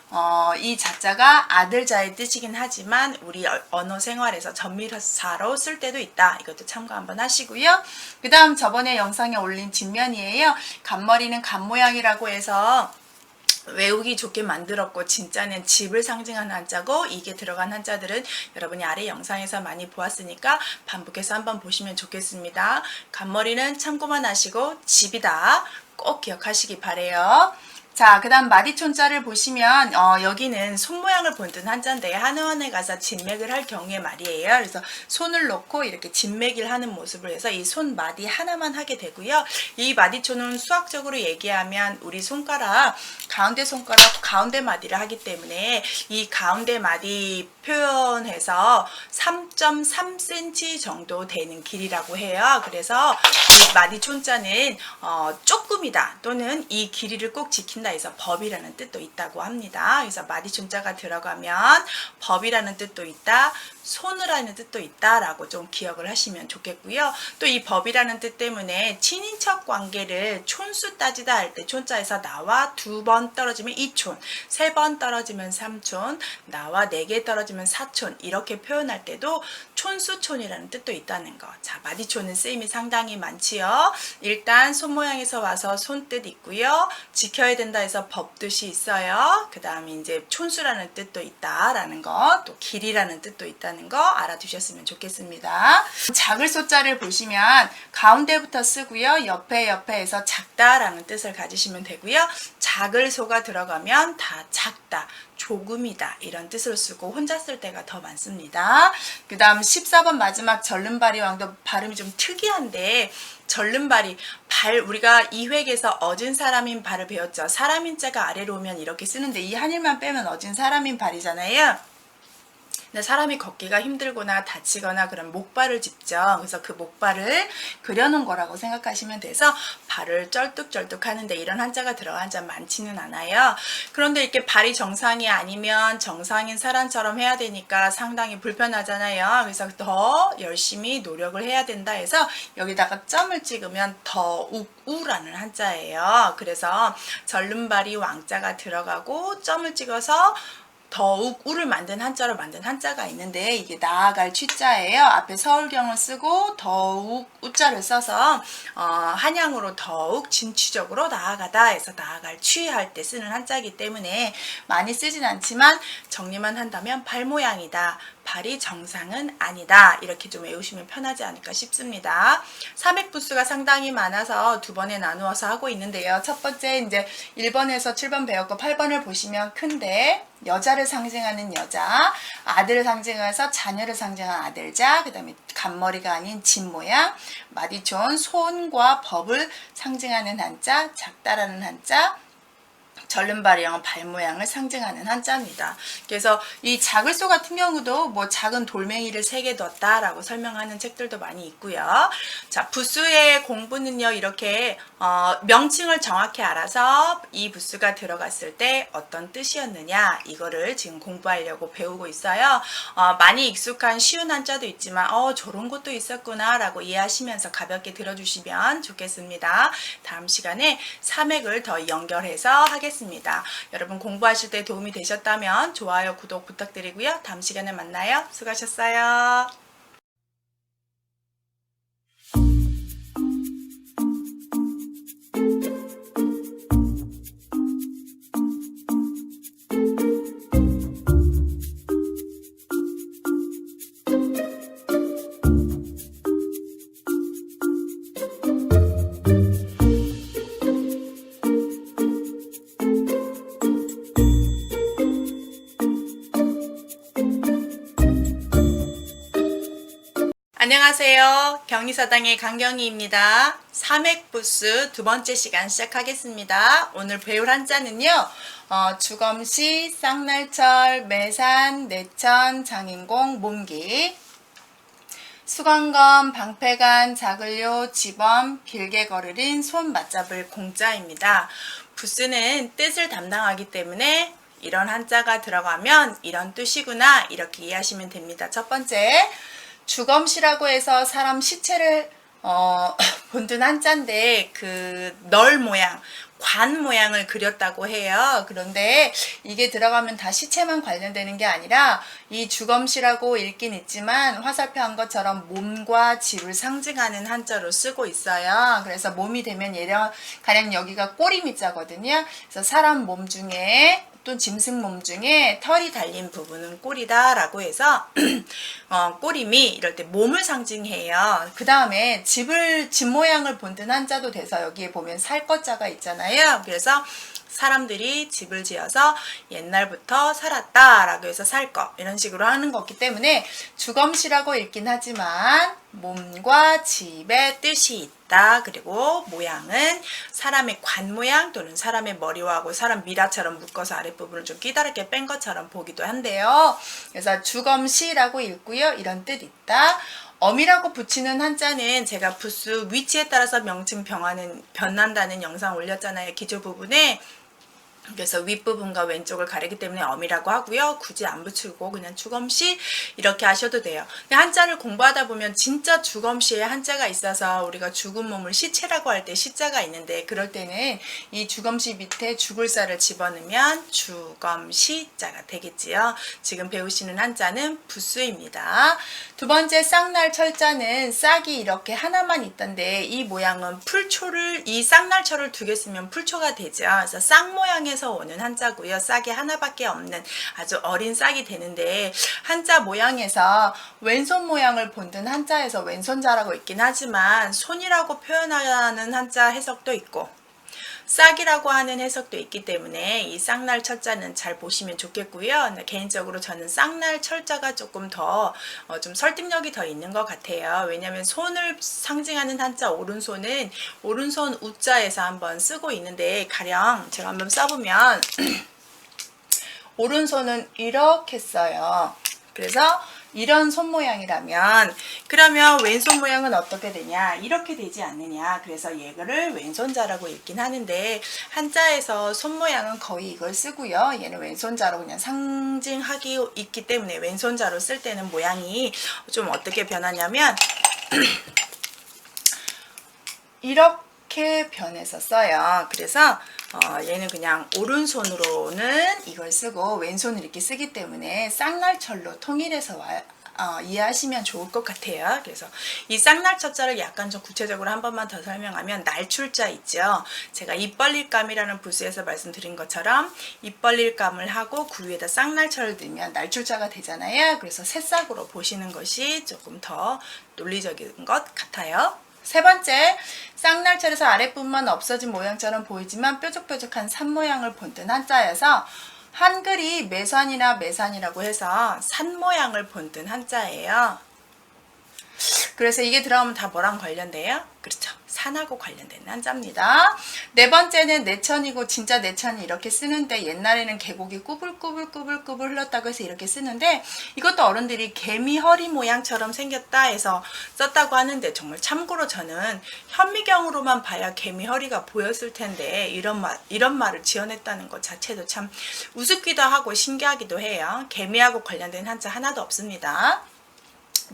이 자자가 아들자의 뜻이긴 하지만 우리 언어 생활에서 전미사로 쓸 때도 있다. 이것도 참고 한번 하시고요. 그 다음 저번에 영상에 올린 뒷면이에요. 갓머리는 갓모양이라고 해서 외우기 좋게 만들었고, 진짜는 집을 상징하는 한자고, 이게 들어간 한자들은 여러분이 아래 영상에서 많이 보았으니까 반복해서 한번 보시면 좋겠습니다. 갓머리는 참고만 하시고 집이다 꼭 기억하시기 바래요. 자, 그 다음 마디촌자를 보시면 여기는 손 모양을 본뜬 한자인데, 한의원에 가서 진맥을 할 경우에 말이에요. 그래서 손을 놓고 이렇게 진맥을 하는 모습을 해서 이 손 마디 하나만 하게 되고요. 이 마디촌은 수학적으로 얘기하면 우리 손가락, 가운데 손가락 가운데 마디를 하기 때문에 이 가운데 마디 표현해서 3.3cm 정도 되는 길이라고 해요. 그래서 이 마디촌자는 조금이다 또는 이 길이를 꼭 지킨다 해서 법이라는 뜻도 있다고 합니다. 그래서 마디촌자가 들어가면 법이라는 뜻도 있다, 손을 하는 뜻도 있다라고 좀 기억을 하시면 좋겠고요. 또 이 법이라는 뜻 때문에 친인척 관계를 촌수 따지다 할 때 촌자에서 나와 2번 떨어지면 2촌, 3번 떨어지면 3촌, 나와 4개 떨어지면 4촌 이렇게 표현할 때도 촌수촌이라는 뜻도 있다는 거. 자, 마디촌은 쓰임이 상당히 많지요. 일단 손 모양에서 와서 손뜻 있고요. 지켜야 된다 해서 법뜻이 있어요. 그 다음에 이제 촌수라는 뜻도 있다라는 거, 또 길이라는 뜻도 있다는 거 알아두셨으면 좋겠습니다. 작을 소자를 보시면 가운데부터 쓰고요. 옆에에서 작다라는 뜻을 가지시면 되고요. 작을 소가 들어가면 다 작다, 조금이다 이런 뜻을 쓰고 혼자 쓸 때가 더 많습니다. 그 다음 14번 마지막 절름발이 왕도 발음이 좀 특이한데, 절름발이 발, 우리가 이획에서 어진 사람인 발을 배웠죠. 사람인 자가 아래로 오면 이렇게 쓰는데 이 한일만 빼면 어진 사람인 발이잖아요. 근데 사람이 걷기가 힘들거나 다치거나 그런 목발을 짚죠. 그래서 그 목발을 그려놓은 거라고 생각하시면 돼서 발을 쩔뚝쩔뚝 하는데 이런 한자가 들어간 한자 많지는 않아요. 그런데 이렇게 발이 정상이 아니면 정상인 사람처럼 해야 되니까 상당히 불편하잖아요. 그래서 더 열심히 노력을 해야 된다 해서 여기다가 점을 찍으면 더욱우라는 한자예요. 그래서 절름발이 왕자가 들어가고 점을 찍어서 더욱 우를 만든 한자로 만든 한자가 있는데, 이게 나아갈 취자예요. 앞에 서울경을 쓰고 더욱 우자를 써서 한양으로 더욱 진취적으로 나아가다 해서 나아갈 취할 때 쓰는 한자이기 때문에 많이 쓰진 않지만 정리만 한다면 발 모양이다, 발이 정상은 아니다 이렇게 좀 외우시면 편하지 않을까 싶습니다. 사맥부수가 상당히 많아서 두 번에 나누어서 하고 있는데요. 첫 번째 이제 1번에서 7번 배웠고 8번을 보시면 큰데 여자를 상징하는 여자, 아들을 상징해서 자녀를 상징하는 아들자, 그 다음에 갓머리가 아닌 집 모양, 마디촌 손과 법을 상징하는 한자, 작다라는 한자, 절름발이랑 발 모양을 상징하는 한자입니다. 그래서 이 작을소 같은 경우도 뭐 작은 돌멩이를 3개 넣었다라고 설명하는 책들도 많이 있고요. 자, 부수의 공부는요, 이렇게 명칭을 정확히 알아서 이 부수가 들어갔을 때 어떤 뜻이었느냐 이거를 지금 공부하려고 배우고 있어요. 많이 익숙한 쉬운 한자도 있지만 저런 것도 있었구나 라고 이해하시면서 가볍게 들어주시면 좋겠습니다. 다음 시간에 사맥을 더 연결해서 하겠습니다. 여러분 공부하실 때 도움이 되셨다면 좋아요, 구독 부탁드리고요. 다음 시간에 만나요. 수고하셨어요. 안녕하세요. 경리사당의 강경희입니다. 삼획부스 두 번째 시간 시작하겠습니다. 오늘 배울 한자는요. 주검시, 쌍날철, 매산, 내천, 장인공, 몸기, 수건검, 방패간, 자글요, 지범, 길게 거르린, 손 맞잡을 공자입니다. 부스는 뜻을 담당하기 때문에 이런 한자가 들어가면 이런 뜻이구나 이렇게 이해하시면 됩니다. 첫 번째, 주검시라고 해서 사람 시체를 본뜬 한자인데 그 널 모양, 관 모양을 그렸다고 해요. 그런데 이게 들어가면 다 시체만 관련되는 게 아니라 이 주검시라고 읽긴 있지만 화살표 한 것처럼 몸과 집을 상징하는 한자로 쓰고 있어요. 그래서 몸이 되면 가령 여기가 꼬리미자거든요. 그래서 사람 몸 중에 또 짐승 몸 중에 털이 달린 부분은 꼬리다 라고 해서 꼬리미 이럴 때 몸을 상징해요. 그 다음에 집 모양을 본뜬 한자도 돼서 여기에 보면 살것자가 있잖아요. 그래서 사람들이 집을 지어서 옛날부터 살았다 라고 해서 살것 이런 식으로 하는 거기 때문에 주검시라고 읽긴 하지만 몸과 집의 뜻이 있다. 그리고 모양은 사람의 관 모양 또는 사람의 머리와 사람 미라처럼 묶어서 아랫부분을 좀 끼다랗게 뺀 것처럼 보기도 한데요. 그래서 주검시라고 읽고요. 이런 뜻 있다. 엄이라고 붙이는 한자는 제가 부스 위치에 따라서 명칭 변한다는 영상 올렸잖아요. 기조 부분에. 그래서 윗부분과 왼쪽을 가리기 때문에 엄이라고 하고요. 굳이 안 붙이고 그냥 주검시 이렇게 하셔도 돼요. 근데 한자를 공부하다 보면 진짜 주검시에 한자가 있어서 우리가 죽은 몸을 시체라고 할 때 시자가 있는데 그럴 때는 이 주검시 밑에 죽을자를 집어넣으면 주검시자가 되겠지요. 지금 배우시는 한자는 부수입니다. 두 번째 쌍날철자는 싹이 이렇게 하나만 있던데 이 모양은 이 쌍날철을 두 개 쓰면 풀초가 되죠. 그래서 쌍 모양의 에서 오는 한자고요. 싹이 하나밖에 없는 아주 어린 싹이 되는데 한자 모양에서 왼손 모양을 본뜬 한자에서 왼손자라고 있긴 하지만 손이라고 표현하는 한자 해석도 있고 싹이라고 하는 해석도 있기 때문에 이 쌍날 철자는 잘 보시면 좋겠고요. 개인적으로 저는 쌍날 철자가 조금 더 좀 설득력이 더 있는 것 같아요. 왜냐하면 손을 상징하는 한자 오른손은 오른손 우자에서 한번 쓰고 있는데 가령 제가 한번 써보면 오른손은 이렇게 써요. 그래서 이런 손 모양이라면 그러면 왼손 모양은 어떻게 되냐 이렇게 되지 않느냐. 그래서 얘를 왼손자라고 읽긴 하는데 한자에서 손 모양은 거의 이걸 쓰고요. 얘는 왼손자로 그냥 상징하기 있기 때문에 왼손자로 쓸 때는 모양이 좀 어떻게 변하냐면 이렇게 변해서 써요. 그래서 얘는 그냥 오른손으로는 이걸 쓰고 왼손을 이렇게 쓰기 때문에 쌍날철로 통일해서 이해하시면 좋을 것 같아요. 그래서 이 쌍날철자를 약간 좀 구체적으로 한 번만 더 설명하면 날출자 있죠. 제가 입 벌릴 감이라는 부수에서 말씀드린 것처럼 입 벌릴 감을 하고 그 위에다 쌍날철을 넣으면 날출자가 되잖아요. 그래서 새싹으로 보시는 것이 조금 더 논리적인 것 같아요. 세 번째, 쌍날철에서 아랫부분만 없어진 모양처럼 보이지만 뾰족뾰족한 산 모양을 본뜬 한자여서 한글이 매산이나 매산이라고 해서 산 모양을 본뜬 한자예요. 그래서 이게 들어가면 다 뭐랑 관련돼요? 그렇죠. 산하고 관련된 한자입니다. 네 번째는 내천이고 진짜 내천이 이렇게 쓰는데 옛날에는 계곡이 꾸불꾸불 흘렀다고 해서 이렇게 쓰는데 이것도 어른들이 개미 허리 모양처럼 생겼다 해서 썼다고 하는데 정말 참고로 저는 현미경으로만 봐야 개미 허리가 보였을 텐데 이런 말을 지어냈다는 것 자체도 참 우습기도 하고 신기하기도 해요. 개미하고 관련된 한자 하나도 없습니다.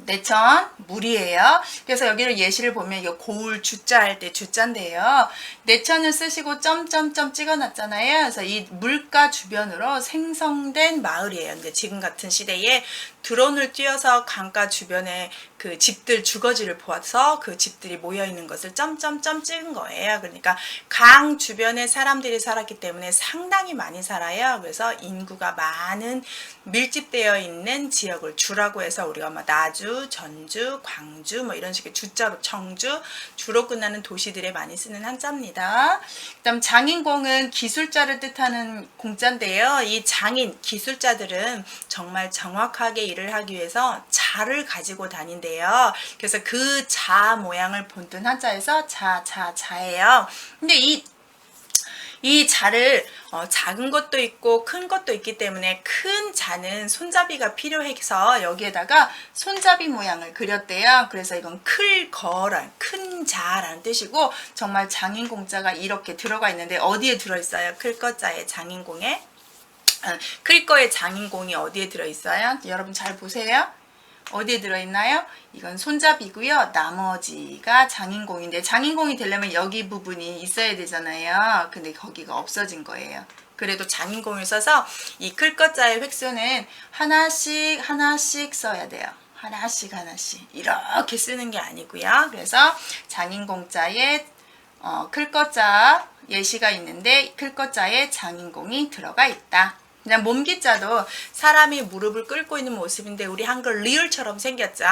내천 물이에요. 그래서 여기를 예시를 보면 이거 고울 주자 할 때 주자인데요. 내천을 쓰시고 점점점 찍어놨잖아요. 그래서 이 물가 주변으로 생성된 마을이에요. 근데 지금 같은 시대에 드론을 띄워서 강가 주변에 그 집들 주거지를 보아서 그 집들이 모여 있는 것을 점점점 찍은 거예요. 그러니까 강 주변에 사람들이 살았기 때문에 상당히 많이 살아요. 그래서 인구가 많은 밀집되어 있는 지역을 주라고 해서 우리가 막 나주, 전주, 광주 뭐 이런 식의 주자로 청주 주로 끝나는 도시들에 많이 쓰는 한자입니다. 그다음 장인공은 기술자를 뜻하는 공자인데요. 이 장인 기술자들은 정말 정확하게 일을 하기 위해서 자를 가지고 다닌대요. 그래서 그 자 모양을 본뜬 한자에서 자예요. 근데 이 자를 작은 것도 있고 큰 것도 있기 때문에 큰 자는 손잡이가 필요해서 여기에다가 손잡이 모양을 그렸대요. 그래서 이건 큰 자라는 뜻이고 정말 장인공자가 이렇게 들어가 있는데 어디에 들어있어요? 클 거자의 장인공에? 클 거의 장인공이 어디에 들어있어요? 여러분 잘 보세요. 어디에 들어있나요? 이건 손잡이고요. 나머지가 장인공인데 장인공이 되려면 여기 부분이 있어야 되잖아요. 근데 거기가 없어진 거예요. 그래도 장인공을 써서 이 클 거자의 획수는 하나씩 써야 돼요. 하나씩 이렇게 쓰는 게 아니고요. 그래서 장인공자에 클 거자 예시가 있는데 클 거자에 장인공이 들어가 있다. 그냥 몸기자도 사람이 무릎을 꿇고 있는 모습인데 우리 한글 리을처럼 생겼죠.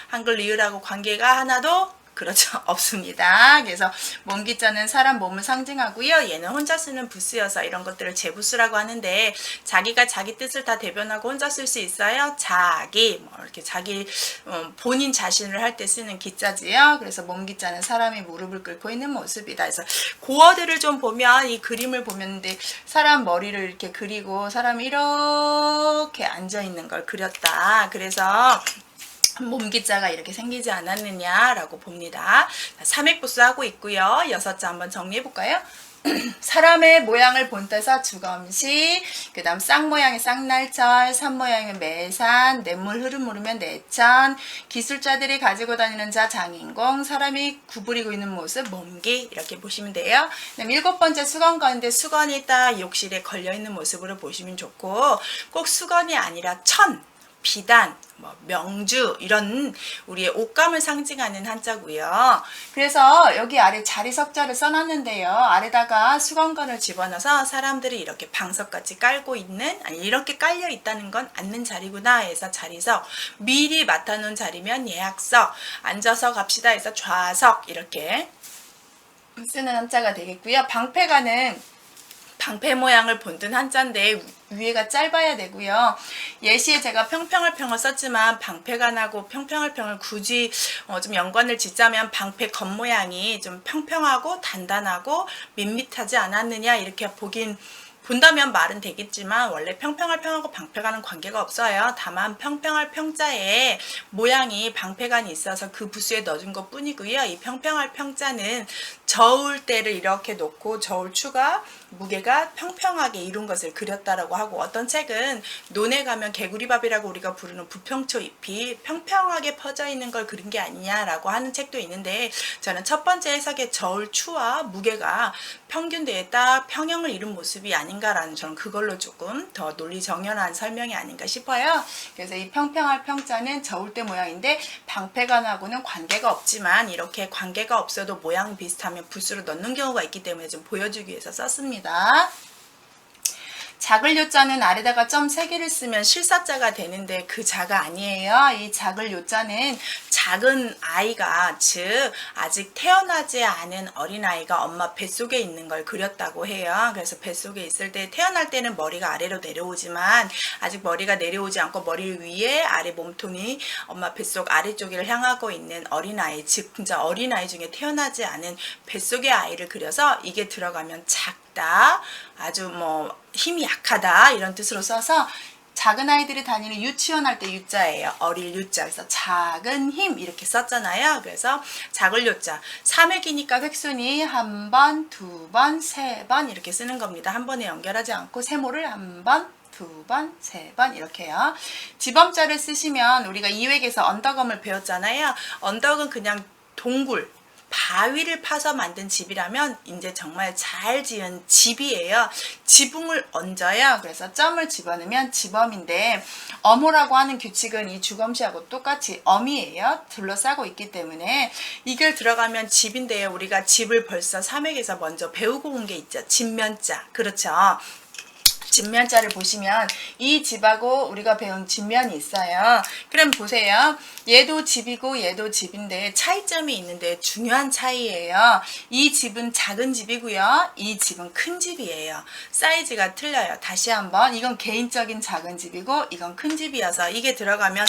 한글 리을하고 관계가 하나도 그렇죠. 없습니다. 그래서 몸기자는 사람 몸을 상징하고요. 얘는 혼자 쓰는 부수여서 이런 것들을 제부수라고 하는데 자기가 자기 뜻을 다 대변하고 혼자 쓸 수 있어요. 자기 뭐 이렇게 자기 본인 자신을 할 때 쓰는 기자지요. 그래서 몸기자는 사람이 무릎을 꿇고 있는 모습이다. 그래서 고어들을 좀 보면 이 그림을 보면 사람 머리를 이렇게 그리고 사람이 이렇게 앉아 있는 걸 그렸다. 그래서 몸기자가 이렇게 생기지 않았느냐라고 봅니다. 삼획부수 하고 있고요. 6자 한번 정리해 볼까요? 사람의 모양을 본따서 주검시, 그 다음 쌍 모양의 쌍날철, 산 모양이면 매산, 냇물 흐름 모르면 내천, 기술자들이 가지고 다니는 자 장인공, 사람이 구부리고 있는 모습 몸기 이렇게 보시면 돼요. 그다음 7번째 수건건인데 수건이 딱 욕실에 걸려있는 모습으로 보시면 좋고 꼭 수건이 아니라 천, 비단, 명주 이런 우리의 옷감을 상징하는 한자고요. 그래서 여기 아래 자리석자를 써놨는데요. 아래다가 수건건을 집어넣어서 사람들이 이렇게 방석같이 깔고 있는 이렇게 깔려 있다는 건 앉는 자리구나 해서 자리석, 미리 맡아놓은 자리면 예약석, 앉아서 갑시다 해서 좌석 이렇게 쓰는 한자가 되겠고요. 방패가는 방패 모양을 본뜬 한자인데 위에가 짧아야 되고요. 예시에 제가 평평할 평을 썼지만 방패간하고 평평할 평을 굳이 좀 연관을 짓자면 방패 겉모양이 좀 평평하고 단단하고 밋밋하지 않았느냐 이렇게 본다면 말은 되겠지만 원래 평평할 평하고 방패간은 관계가 없어요. 다만 평평할 평자에 모양이 방패간이 있어서 그 부수에 넣어준 것 뿐이고요. 이 평평할 평자는 저울대를 이렇게 놓고 저울추가 무게가 평평하게 이룬 것을 그렸다라고 하고 어떤 책은 논에 가면 개구리밥이라고 우리가 부르는 부평초 잎이 평평하게 퍼져 있는 걸 그린 게 아니냐라고 하는 책도 있는데 저는 첫 번째 해석의 저울추와 무게가 평균대에 딱 평형을 이룬 모습이 아닌가라는 저는 그걸로 조금 더 논리 정연한 설명이 아닌가 싶어요. 그래서 이 평평할 평자는 저울대 모양인데 방패간하고는 관계가 없지만 이렇게 관계가 없어도 모양 비슷하면 붓으로 넣는 경우가 있기 때문에 좀 보여주기 위해서 썼습니다. 작을 요자는 아래다가 점 3개를 쓰면 실사자가 되는데 그 자가 아니에요. 이 작을 요자는 작은 아이가 즉 아직 태어나지 않은 어린아이가 엄마 뱃속에 있는 걸 그렸다고 해요. 그래서 뱃속에 있을 때 태어날 때는 머리가 아래로 내려오지만 아직 머리가 내려오지 않고 머리 위에 아래 몸통이 엄마 뱃속 아래쪽을 향하고 있는 어린아이 즉 진짜 어린아이 중에 태어나지 않은 뱃속의 아이를 그려서 이게 들어가면 작다 아주 힘이 약하다 이런 뜻으로 써서 작은 아이들이 다니는 유치원 할 때 유자예요. 어릴 유자. 그래서 작은 힘 이렇게 썼잖아요. 그래서 작을 요자. 3획이니까 획순이 한 번, 두 번, 세 번 이렇게 쓰는 겁니다. 한 번에 연결하지 않고 세모를 한 번, 두 번, 세 번 이렇게요. 지범자를 쓰시면 우리가 2획에서 언덕음을 배웠잖아요. 언덕은 그냥 동굴. 바위를 파서 만든 집이라면 이제 정말 잘 지은 집이에요. 지붕을 얹어요. 그래서 점을 집어넣으면 지범인데 어모라고 하는 규칙은 이 주검시하고 똑같이 엄이에요. 둘러싸고 있기 때문에 이걸 들어가면 집인데요. 우리가 집을 벌써 3획에서 먼저 배우고 온 게 있죠. 집면자. 그렇죠. 집면자를 보시면 이 집하고 우리가 배운 집면이 있어요. 그럼 보세요. 얘도 집이고 얘도 집인데 차이점이 있는데 중요한 차이예요. 이 집은 작은 집이고요. 이 집은 큰 집이에요. 사이즈가 틀려요. 다시 한번 이건 개인적인 작은 집이고 이건 큰 집이어서 이게 들어가면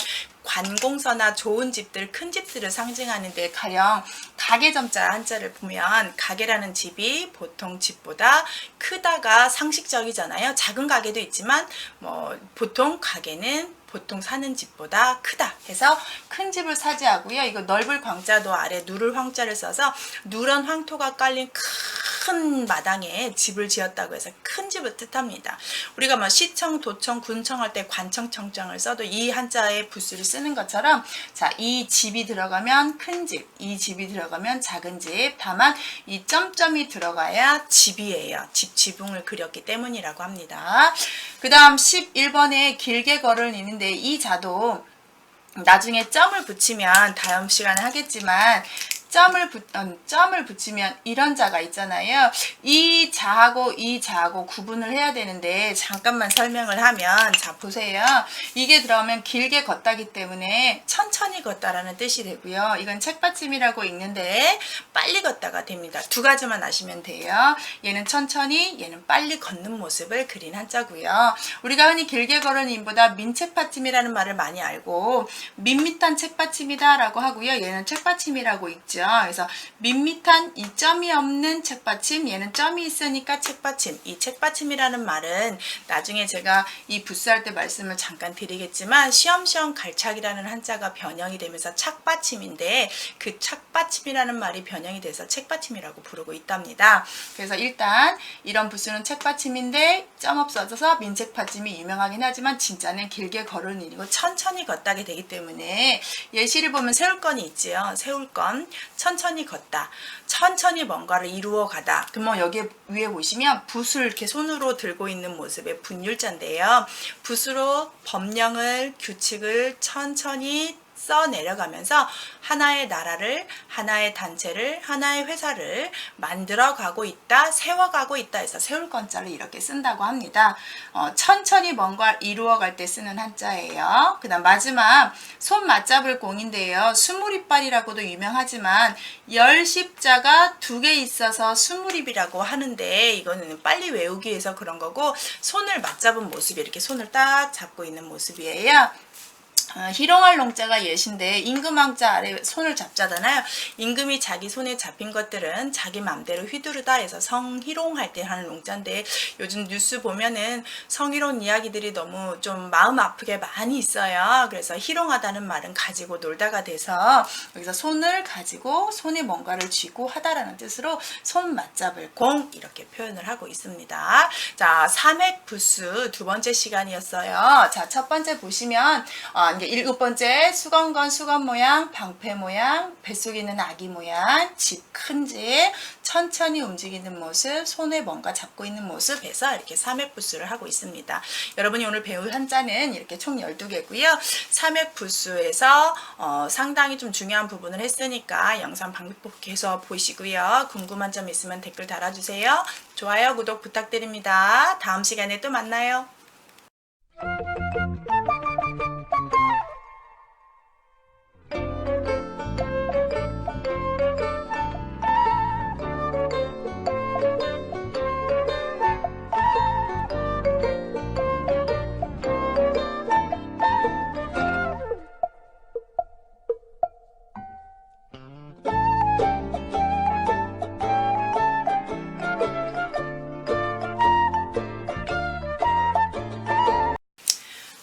관공서나 좋은 집들, 큰 집들을 상징하는데 가령 가게점자 한자를 보면 가게라는 집이 보통 집보다 크다가 상식적이잖아요. 작은 가게도 있지만 뭐 보통 가게는 보통 사는 집보다 크다 해서 큰 집을 사지하고요. 이거 넓을 광자도 아래 누를 황자를 써서 누런 황토가 깔린 큰 마당에 집을 지었다고 해서 큰 집을 뜻합니다. 우리가 뭐 시청, 도청, 군청 할 때 관청, 청청을 써도 이 한자의 부수를 쓰는 것처럼 자, 이 집이 들어가면 큰 집, 이 집이 들어가면 작은 집. 다만 이 점점이 들어가야 집이에요. 집 지붕을 그렸기 때문이라고 합니다. 그 다음 11번에 길게 걸을 있는데 이 자도 나중에 점을 붙이면 다음 시간에 하겠지만 점을 붙이면 이런 자가 있잖아요. 이 자하고 구분을 해야 되는데 잠깐만 설명을 하면 자 보세요. 이게 들어오면 길게 걷다기 때문에 천천히 걷다라는 뜻이 되고요. 이건 책받침이라고 읽는데 빨리 걷다가 됩니다. 두 가지만 아시면 돼요. 얘는 천천히, 얘는 빨리 걷는 모습을 그린 한자고요. 우리가 흔히 길게 걸은 인보다 민책받침이라는 말을 많이 알고 밋밋한 책받침이다 라고 하고요. 얘는 책받침이라고 읽죠. 그래서 밋밋한 이 점이 없는 책받침, 얘는 점이 있으니까 책받침. 이 책받침이라는 말은 나중에 제가 이 부스할 때 말씀을 잠깐 드리겠지만 시험시험 갈착이라는 한자가 변형이 되면서 착받침인데 그 착받침이라는 말이 변형이 돼서 책받침이라고 부르고 있답니다. 그래서 일단 이런 부수는 책받침인데 점 없어져서 민책받침이 유명하긴 하지만 진짜는 길게 걸을 일이고 천천히 걷다게 되기 때문에 예시를 보면 세울건이 있지요. 세울건 천천히 걷다, 천천히 뭔가를 이루어 가다. 그러면 여기 위에 보시면 붓을 이렇게 손으로 들고 있는 모습의 분율자인데요. 붓으로 법령을, 규칙을 천천히 써 내려가면서 하나의 나라를, 하나의 단체를, 하나의 회사를 만들어가고 있다, 세워가고 있다 해서 세울 건자를 이렇게 쓴다고 합니다. 천천히 뭔가 이루어갈 때 쓰는 한자예요. 그 다음 마지막 손 맞잡을 공인데요. 수무립발이라고도 유명하지만 열십자가 두 개 있어서 수무립이라고 하는데 이거는 빨리 외우기 위해서 그런 거고 손을 맞잡은 모습이 이렇게 손을 딱 잡고 있는 모습이에요. 희롱할 농자가 예신데 임금왕자 아래 손을 잡자잖아요. 임금이 자기 손에 잡힌 것들은 자기 맘대로 휘두르다 해서 성희롱할 때 하는 농자인데 요즘 뉴스 보면은 성희롱 이야기들이 너무 좀 마음 아프게 많이 있어요. 그래서 희롱하다는 말은 가지고 놀다가 돼서 여기서 손을 가지고 손에 뭔가를 쥐고 하다라는 뜻으로 손 맞잡을 공 이렇게 표현을 하고 있습니다. 자, 삼획부수 두 번째 시간이었어요. 자, 첫 번째 보시면 이제 일곱 번째 수건건 수건 모양, 방패 모양, 뱃속에 있는 아기 모양, 집 큰 집, 천천히 움직이는 모습, 손에 뭔가 잡고 있는 모습 해서 이렇게 삼획부수를 하고 있습니다. 여러분이 오늘 배울 한자는 이렇게 총 12개고요. 삼획부수에서 상당히 좀 중요한 부분을 했으니까 영상 반복해서 보시고요. 궁금한 점 있으면 댓글 달아주세요. 좋아요, 구독 부탁드립니다. 다음 시간에 또 만나요.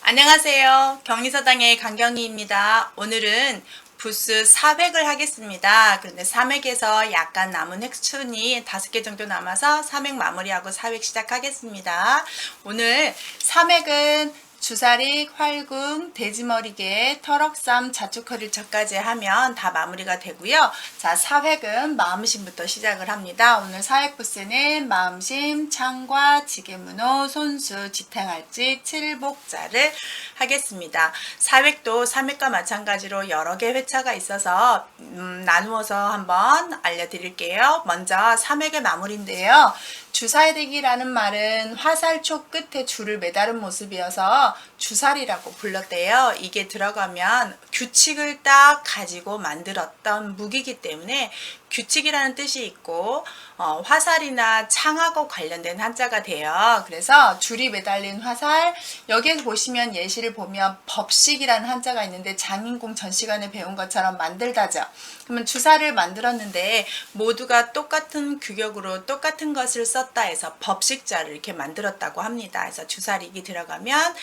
안녕하세요. 경리서당의 강경희입니다. 오늘은 부스 400을 하겠습니다. 그런데 300에서 약간 남은 획순이 5개 정도 남아서 300 마무리하고 400 시작하겠습니다. 오늘 300은 주사릭, 활궁, 돼지머리개, 터럭삼, 자축허리처까지 하면 다 마무리가 되고요. 자, 사획은 마음심부터 시작을 합니다. 오늘 사획부스는 마음심, 창과, 지게문호, 손수, 지탱할직, 칠복자를 하겠습니다. 사획도 3회과 마찬가지로 여러 개 회차가 있어서 나누어서 한번 알려드릴게요. 먼저 3회의 마무리인데요. 주살대기라는 말은 화살촉 끝에 줄을 매다른 모습이어서 주살이라고 불렀대요. 이게 들어가면 규칙을 딱 가지고 만들었던 무기이기 때문에 규칙이라는 뜻이 있고 화살이나 창하고 관련된 한자가 돼요. 그래서 줄이 매달린 화살, 여기에 보시면 예시를 보면 법식이라는 한자가 있는데 장인공 전 시간에 배운 것처럼 만들다죠. 그러면 주사를 만들었는데 모두가 똑같은 규격으로 똑같은 것을 썼다 해서 법식자를 이렇게 만들었다고 합니다. 그래서 주사릭이 들어가면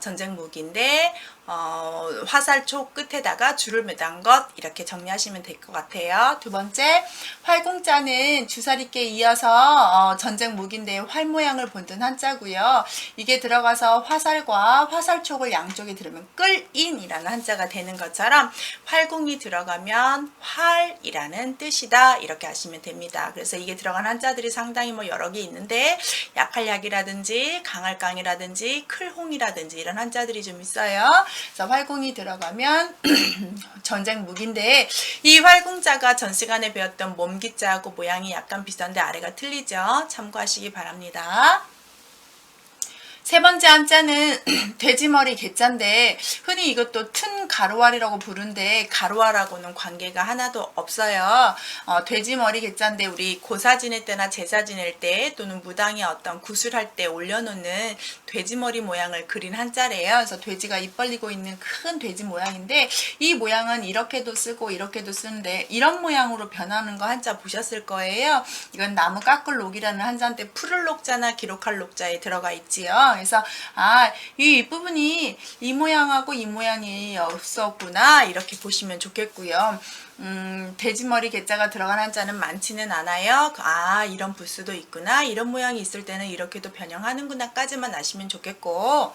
전쟁 무기인데 화살촉 끝에다가 줄을 매단 것 이렇게 정리하시면 될 것 같아요. 두 번째, 활공자는 주사리께 이어서 전쟁 무기인데 활 모양을 본뜬 한자고요. 이게 들어가서 화살과 화살촉을 양쪽에 들으면 끌인이라는 한자가 되는 것처럼 활공이 들어가면 활이라는 뜻이다 이렇게 하시면 됩니다. 그래서 이게 들어간 한자들이 상당히 여러 개 있는데 약할 약이라든지 강할 강이라든지 클홍이라든지 이런 한자들이 좀 있어요. 그래서 활공이 들어가면 전쟁 무기인데 이 활공자가 전 시간에 배웠던 몸기자하고 모양이 약간 비슷한데 아래가 틀리죠. 참고하시기 바랍니다. 세 번째 한자는 돼지머리 개자인데 흔히 이것도 튼 가로알이라고 부르는데 가로알하고는 관계가 하나도 없어요. 돼지머리 개자인데 우리 고사 지낼 때나 제사 지낼 때 또는 무당이 어떤 구슬할 때 올려놓는 돼지머리 모양을 그린 한자래요. 그래서 돼지가 입 벌리고 있는 큰 돼지 모양인데 이 모양은 이렇게도 쓰고 이렇게도 쓰는데 이런 모양으로 변하는 거 한자 보셨을 거예요. 이건 나무 깎을 녹이라는 한자인데 풀을 녹자나 기록할 녹자에 들어가 있지요. 그래서 이 윗부분이 이 모양하고 이 모양이 없었구나 이렇게 보시면 좋겠고요. 돼지머리 개자가 들어간 한자는 많지는 않아요. 이런 부수도 있구나, 이런 모양이 있을 때는 이렇게도 변형하는구나 까지만 아시면 좋겠고,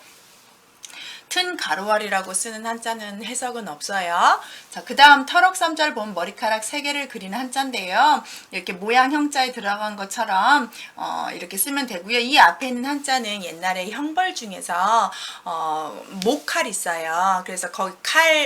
튼 가로알이라고 쓰는 한자는 해석은 없어요. 자, 그 다음 터럭삼자를 보면 머리카락 3개를 그리는 한자인데요. 이렇게 모양 형자에 들어간 것처럼 이렇게 쓰면 되고요. 이 앞에 있는 한자는 옛날에 형벌 중에서 목칼 있어요. 그래서 거기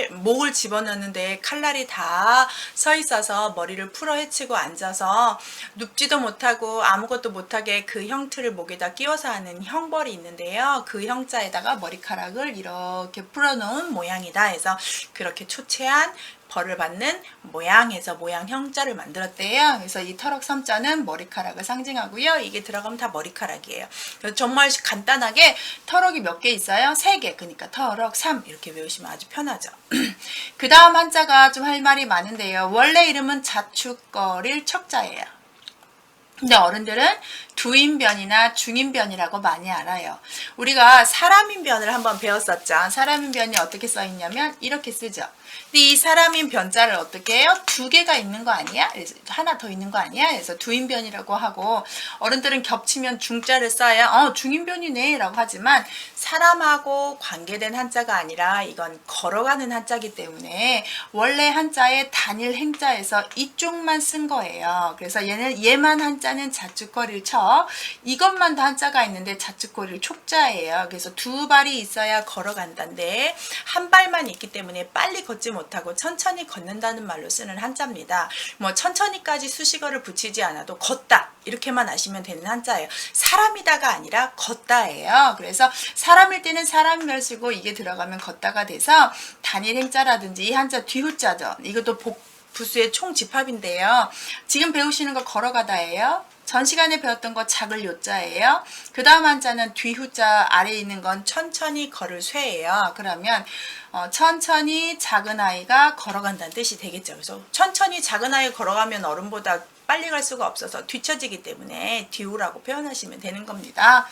목을 집어넣는데 칼날이 다 서 있어서 머리를 풀어 헤치고 앉아서 눕지도 못하고 아무것도 못하게 그 형틀을 목에다 끼워서 하는 형벌이 있는데요. 그 형자에다가 머리카락을 이렇게 풀어놓은 모양이다 해서 그렇게 초췌한 벌을 받는 모양에서 모양 형자를 만들었대요. 그래서 이 터럭 3자는 머리카락을 상징하고요. 이게 들어가면 다 머리카락이에요. 그래서 정말 간단하게 터럭이 몇 개 있어요? 3개. 그러니까 터럭 3 이렇게 외우시면 아주 편하죠. 그 다음 한자가 좀 할 말이 많은데요. 원래 이름은 자축거릴 척자예요. 근데 어른들은 두인변이나 중인변이라고 많이 알아요. 우리가 사람인변을 한번 배웠었죠. 사람인변이 어떻게 써있냐면 이렇게 쓰죠. 근데 이 사람인 변자를 어떻게 해요? 2개가 있는 거 아니야? 그래서 하나 더 있는 거 아니야? 그래서 두인변이라고 하고, 어른들은 겹치면 중자를 써야 중인변이네 라고 하지만 사람하고 관계된 한자가 아니라 이건 걸어가는 한자이기 때문에 원래 한자의 단일 행자에서 이쪽만 쓴 거예요. 그래서 얘만 한자는 자축거릴 척, 이것만 더 한자가 있는데 자축거릴 촉자예요. 그래서 2발이 있어야 걸어간다는데 한 발만 있기 때문에 빨리 걷지 못하고 천천히 걷는다는 말로 쓰는 한자입니다. 천천히까지 수식어를 붙이지 않아도 걷다 이렇게만 아시면 되는 한자예요. 사람이다가 아니라 걷다예요. 그래서 사람일 때는 사람을 쓰고 이게 들어가면 걷다가 돼서 단일 행자라든지 이 한자 뒤후자죠. 이것도 부수의 총집합인데요. 지금 배우시는 거 걸어가다예요. 전 시간에 배웠던 거 작을 요자예요. 그 다음 한자는 뒤후자 아래에 있는 건 천천히 걸을 쇠예요. 그러면 천천히 작은 아이가 걸어간다는 뜻이 되겠죠. 그래서 천천히 작은 아이가 걸어가면 어른보다 빨리 갈 수가 없어서 뒤처지기 때문에 뒤후라고 표현하시면 되는 겁니다.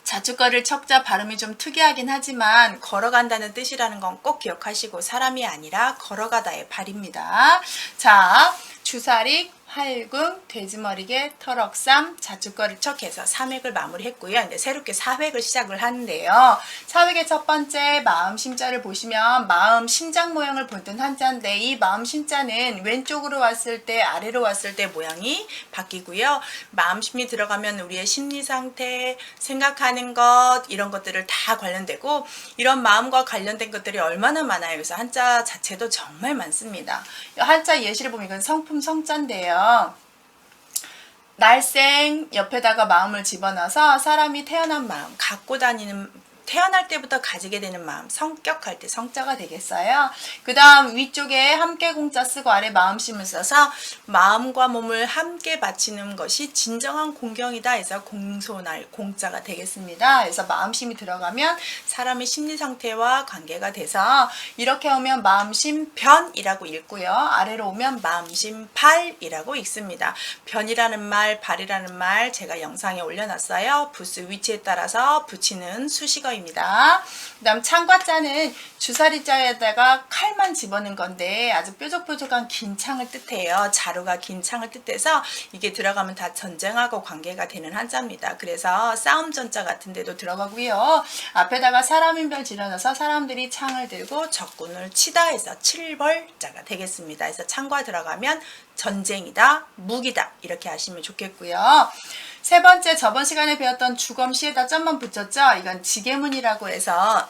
자축거릴 척자 발음이 좀 특이하긴 하지만 걸어간다는 뜻이라는 건 꼭 기억하시고 사람이 아니라 걸어가다의 발입니다. 자, 주사릭, 활궁, 돼지머리개, 터럭삼, 자축거릴 척해서 3획을 마무리했고요. 이제 새롭게 4획을 시작을 하는데요. 4획의 첫 번째 마음 심자를 보시면 마음 심장 모양을 본뜬 한자인데 이 마음 심자는 왼쪽으로 왔을 때 아래로 왔을 때 모양이 바뀌고요. 마음심이 들어가면 우리의 심리 상태, 생각하는 것 이런 것들을 다 관련되고 이런 마음과 관련된 것들이 얼마나 많아요. 그래서 한자 자체도 정말 많습니다. 한자 예시를 보면 이건 성품 성자인데요. 날생 옆에다가 마음을 집어넣어서 사람이 태어난 마음, 갖고 다니는 태어날 때부터 가지게 되는 마음, 성격할 때 성자가 되겠어요. 그 다음 위쪽에 함께 공자 쓰고 아래 마음심을 써서 마음과 몸을 함께 바치는 것이 진정한 공경이다 해서 공손할 공자가 되겠습니다. 그래서 마음심이 들어가면 사람의 심리 상태와 관계가 돼서 이렇게 오면 마음심 변이라고 읽고요. 아래로 오면 마음심 발이라고 읽습니다. 변이라는 말, 발이라는 말 제가 영상에 올려놨어요. 부스 위치에 따라서 붙이는 수식어입니다. 그 다음 창과자는 주사리자에다가 칼만 집어넣은 건데 아주 뾰족뾰족한 긴 창을 뜻해요. 자루가 긴 창을 뜻해서 이게 들어가면 다 전쟁하고 관계가 되는 한자입니다. 그래서 싸움 전자 같은 데도 들어가고요. 앞에다가 사람인별 지어넣어서 사람들이 창을 들고 적군을 치다 해서 칠벌자가 되겠습니다. 그래서 창과 들어가면 전쟁이다, 무기다 이렇게 하시면 좋겠고요. 세 번째, 저번 시간에 배웠던 주검시에다 점만 붙였죠. 이건 지게문이라고 해서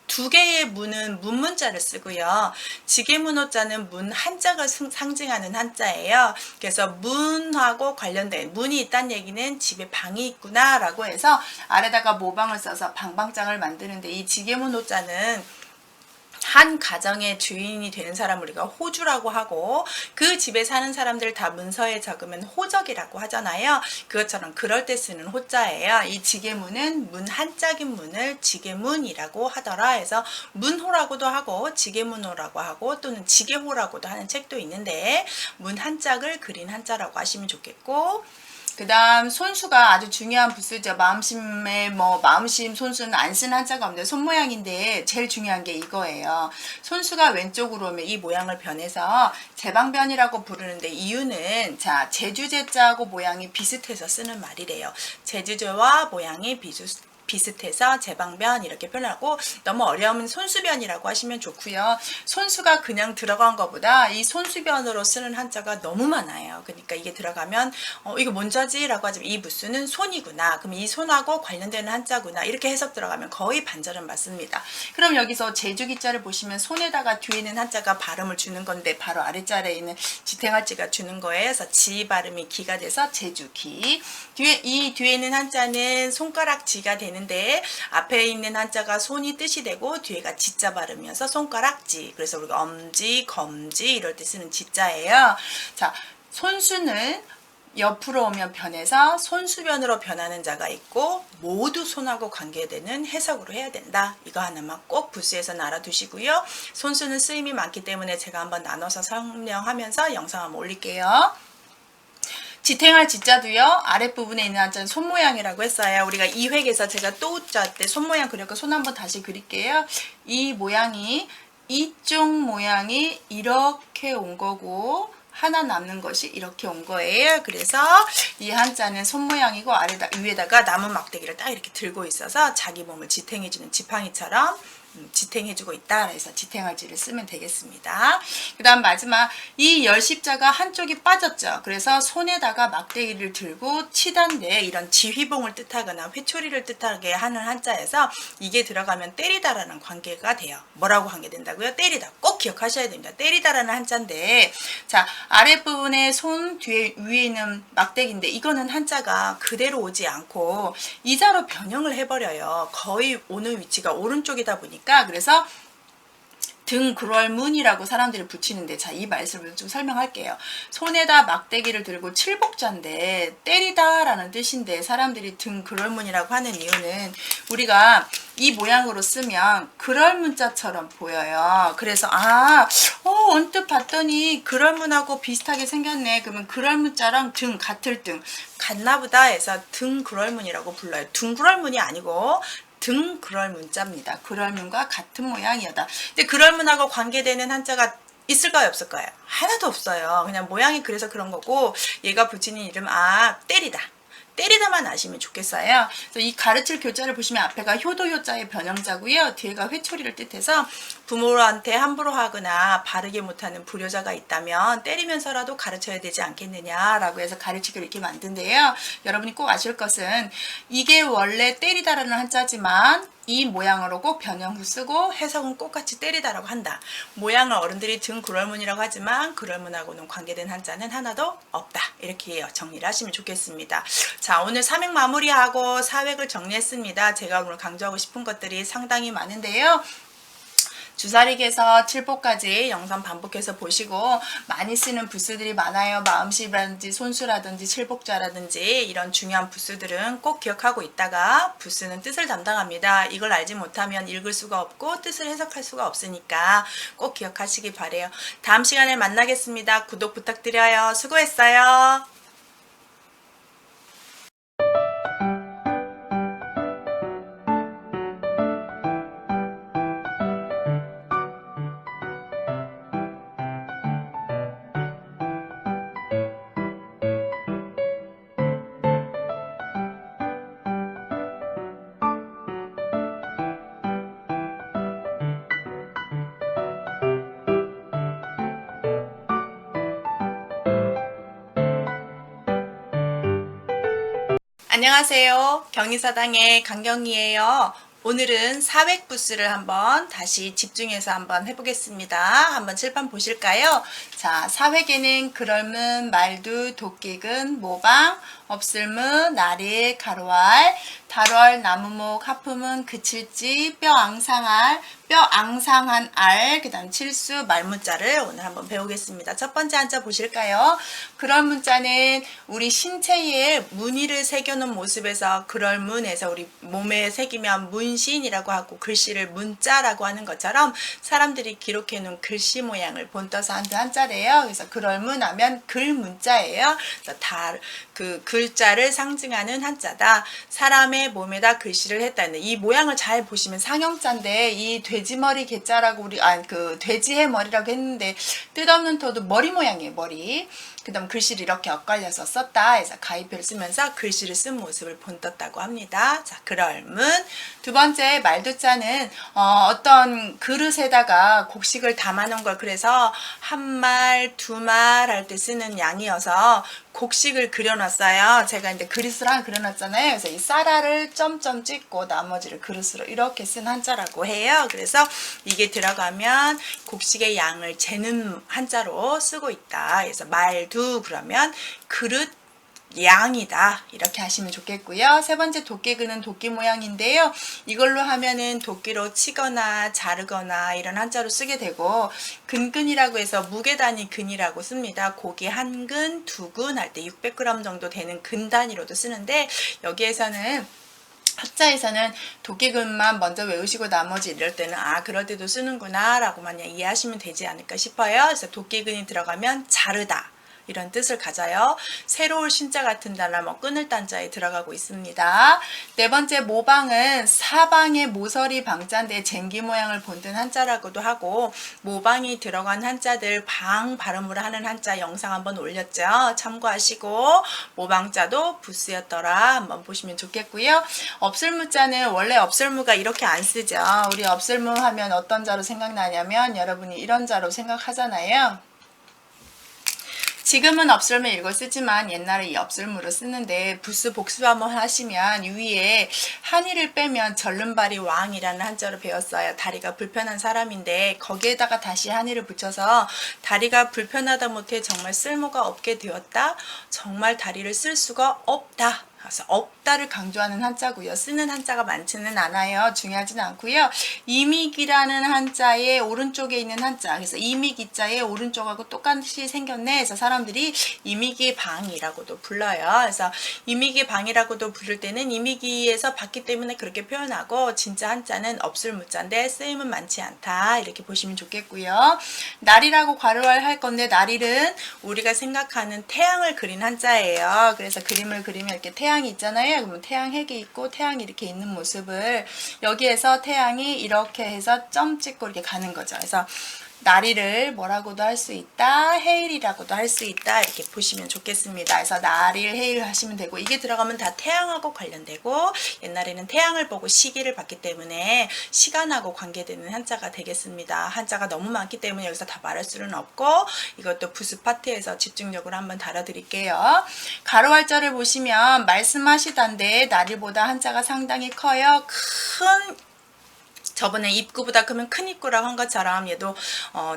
두 개의 문은 문문자를 쓰고요. 지게문호자는 문 한자가 상징하는 한자예요. 그래서 문하고 관련된 문이 있다는 얘기는 집에 방이 있구나 라고 해서 아래다가 모방을 써서 방방장을 만드는데 이 지게문호자는 한 가정의 주인이 되는 사람을 우리가 호주라고 하고 그 집에 사는 사람들 다 문서에 적으면 호적이라고 하잖아요. 그것처럼 그럴 때 쓰는 호자예요. 이 지게문은 문 한짝인 문을 지게문이라고 하더라 해서 문호라고도 하고 지게문호라고 하고 또는 지게호라고도 하는 책도 있는데 문 한짝을 그린 한자라고 하시면 좋겠고 그 다음 손수가 아주 중요한 부수죠. 마음심에 마음심 손수는 안 쓴 한자가 없는데 손 모양인데 제일 중요한 게 이거예요. 손수가 왼쪽으로 오면 이 모양을 변해서 제방변이라고 부르는데 이유는 자 제주제자하고 모양이 비슷해서 쓰는 말이래요. 제주제와 모양이 비슷해서 제방변 이렇게 표현하고 너무 어려우면 손수변이라고 하시면 좋고요. 손수가 그냥 들어간 것보다 이 손수변으로 쓰는 한자가 너무 많아요. 그러니까 이게 들어가면 이거 뭔자지? 라고 하지만 이 부수는 손이구나. 그럼 이 손하고 관련되는 한자구나. 이렇게 해석 들어가면 거의 반절은 맞습니다. 그럼 여기서 제주기자를 보시면 손에다가 뒤에 있는 한자가 발음을 주는 건데 바로 아랫자리에 있는 지탱할지가 주는 거예요. 그래서 지 발음이 기가 돼서 제주기. 이 뒤에 있는 한자는 손가락 지가 되는 데 앞에 있는 한자가 손이 뜻이 되고 뒤에가 지자 발음이어서 손가락지. 그래서 우리가 엄지, 검지 이럴 때 쓰는 지자예요. 자, 손수는 옆으로 오면 변해서 손수변으로 변하는 자가 있고 모두 손하고 관계되는 해석으로 해야 된다. 이거 하나만 꼭 부수에서 알아두시고요. 손수는 쓰임이 많기 때문에 제가 한번 나눠서 설명하면서 영상 한번 올릴게요. 지탱할 지자도요. 아랫부분에 있는 한자는 손 모양이라고 했어요. 우리가 2획에서 제가 또 우자 때 손 모양 그렸고 손 한번 다시 그릴게요. 이 모양이 이쪽 모양이 이렇게 온 거고 하나 남는 것이 이렇게 온 거예요. 그래서 이 한자는 손 모양이고 위에다가 나무 막대기를 딱 이렇게 들고 있어서 자기 몸을 지탱해주는 지팡이처럼 지탱해주고 있다. 그래서 지탱할지를 쓰면 되겠습니다. 그 다음 마지막 이 열십자가 한쪽이 빠졌죠. 그래서 손에다가 막대기를 들고 치단데 이런 지휘봉을 뜻하거나 회초리를 뜻하게 하는 한자에서 이게 들어가면 때리다라는 관계가 돼요. 뭐라고 관계된다고요? 때리다. 꼭 기억하셔야 됩니다. 때리다라는 한자인데 자 아랫부분에 손 뒤에 위에 있는 막대기인데 이거는 한자가 그대로 오지 않고 이자로 변형을 해버려요. 거의 오는 위치가 오른쪽이다 보니까 그래서 등그럴문이라고 사람들이 붙이는데 자, 이 말씀을 좀 설명할게요. 손에다 막대기를 들고 칠복자인데 때리다라는 뜻인데 사람들이 등그럴문이라고 하는 이유는 우리가 이 모양으로 쓰면 그럴문자처럼 보여요. 그래서 언뜻 봤더니 그럴문하고 비슷하게 생겼네. 그러면 그럴문자랑 등 같을 등 같나보다 해서 등그럴문이라고 불러요. 둥그럴문이 아니고 등그럴문자입니다. 그럴문과 같은 모양이다. 근데 그럴문하고 관계되는 한자가 있을까요? 없을까요? 하나도 없어요. 그냥 모양이 그래서 그런 거고 얘가 붙이는 이름 때리다. 때리다만 아시면 좋겠어요. 그래서 이 가르칠 교자를 보시면 앞에가 효도효자의 변형자고요. 뒤에가 회초리를 뜻해서 부모한테 함부로 하거나 바르게 못하는 불효자가 있다면 때리면서라도 가르쳐야 되지 않겠느냐라고 해서 가르치기를 이렇게 만든데요. 여러분이 꼭 아실 것은 이게 원래 때리다라는 한자지만 이 모양으로 꼭 변형도 쓰고 해석은 똑같이 때리다라고 한다. 모양을 어른들이 등 그럴문이라고 하지만 그럴문하고는 관계된 한자는 하나도 없다. 이렇게 정리를 하시면 좋겠습니다. 자, 오늘 3획 마무리하고 4획을 정리했습니다. 제가 오늘 강조하고 싶은 것들이 상당히 많은데요. 주사릭에서 칠보까지 영상 반복해서 보시고 많이 쓰는 부수들이 많아요. 마음씨라든지 손수라든지 칠복자라든지 이런 중요한 부수들은 꼭 기억하고 있다가 부수는 뜻을 담당합니다. 이걸 알지 못하면 읽을 수가 없고 뜻을 해석할 수가 없으니까 꼭 기억하시기 바래요. 다음 시간에 만나겠습니다. 구독 부탁드려요. 수고했어요. 안녕하세요. 경희사당의 강경희예요. 오늘은 사획부수를 한번 다시 집중해서 한번 해보겠습니다. 한번 칠판 보실까요? 자, 사획에는 그럴문, 말두, 도끼근, 모방, 업슬무, 나리, 가로알, 달월, 나무목, 하품은, 그칠지, 뼈 앙상한 알, 그 다음 칠수, 말문자를 오늘 한번 배우겠습니다. 첫 번째 한자 보실까요? 그럴문자는 우리 신체에 무늬를 새겨놓은 모습에서 그럴문에서 우리 몸에 새기면 문신이라고 하고 글씨를 문자라고 하는 것처럼 사람들이 기록해놓은 글씨 모양을 본떠서 한 한자래요. 그래서 그럴문 하면 글문자예요. 그래서 그 글자를 상징하는 한자다. 사람의 몸에다 글씨를 했다는 이 모양을 잘 보시면 상형자인데 이 돼지머리 개자라고 우리 그 돼지의 머리라고 했는데 뜻없는 터도 머리 모양이에요. 머리. 그 다음 글씨를 이렇게 엇갈려서 썼다 해서 가위표를 쓰면서 글씨를 쓴 모습을 본떴다고 합니다. 자, 그럴문. 두 번째 말두자는 어떤 그릇에다가 곡식을 담아놓은 걸 그래서 한 말, 두 말 할 때 쓰는 양이어서 곡식을 그려놨어요. 제가 이제 그릇을 하나 그려놨잖아요. 그래서 이 쌀알을 점점 찍고 나머지를 그릇으로 이렇게 쓴 한자라고 해요. 그래서 이게 들어가면 곡식의 양을 재는 한자로 쓰고 있다. 그래서 말두 그러면 그릇 양이다 이렇게 하시면 좋겠고요. 세 번째 도끼근은 도끼 모양인데요. 이걸로 하면은 도끼로 치거나 자르거나 이런 한자로 쓰게 되고 근근이라고 해서 무게단위 근이라고 씁니다. 고기 한 근, 두 근 할 때 600g 정도 되는 근 단위로도 쓰는데 여기에서는 학자에서는 도끼근만 먼저 외우시고 나머지 이럴 때는 그럴 때도 쓰는구나 라고만 이해하시면 되지 않을까 싶어요. 그래서 도끼근이 들어가면 자르다 이런 뜻을 가져요. 새로울 신자 같은 단어 끊을 단자에 들어가고 있습니다. 네 번째 모방은 사방의 모서리 방자인데 쟁기 모양을 본뜬 한자라고도 하고 모방이 들어간 한자들 방 발음으로 하는 한자 영상 한번 올렸죠. 참고하시고 모방자도 부수였더라 한번 보시면 좋겠고요. 업슬무자는 원래 업슬무가 이렇게 안 쓰죠. 우리 업슬무 하면 어떤 자로 생각나냐면 여러분이 이런 자로 생각하잖아요. 지금은 업슬무 읽어 쓰지만 옛날에 이 업슬무로 쓰는데 부수 복수 한번 하시면 위에 한이를 빼면 절름발이 왕이라는 한자로 배웠어요. 다리가 불편한 사람인데 거기에다가 다시 한이를 붙여서 다리가 불편하다 못해 정말 쓸모가 없게 되었다. 정말 다리를 쓸 수가 없다. 그래서 없다를 강조하는 한자고요. 쓰는 한자가 많지는 않아요. 중요하지는 않고요. 이믹이라는 한자의 오른쪽에 있는 한자. 그래서 이믹이자의 오른쪽하고 똑같이 생겼네. 그래서 사람들이 이믹이 방이라고도 불러요. 그래서 이믹이 방이라고도 부를 때는 이믹이에서 봤기 때문에 그렇게 표현하고 진짜 한자는 없을 무자인데 쓰임은 많지 않다. 이렇게 보시면 좋겠고요. 날이라고 괄호를 할 건데 날일은 우리가 생각하는 태양을 그린 한자예요. 그래서 그림을 그리면 이렇게 태양이 있잖아요. 그러면 태양 핵이 있고 태양이 이렇게 있는 모습을 여기에서 태양이 이렇게 해서 점 찍고 이렇게 가는 거죠. 그래서 날이를 뭐라고도 할 수 있다, 해일이라고도 할 수 있다 이렇게 보시면 좋겠습니다. 그래서 날일, 해일 하시면 되고 이게 들어가면 다 태양하고 관련되고 옛날에는 태양을 보고 시기를 봤기 때문에 시간하고 관계되는 한자가 되겠습니다. 한자가 너무 많기 때문에 여기서 다 말할 수는 없고 이것도 부수 파트에서 집중적으로 한번 다뤄드릴게요. 가로할자를 보시면 말씀하시던데 날일보다 한자가 상당히 커요. 큰 저번에 입구보다 크면 큰 입구라고 한 것처럼 얘도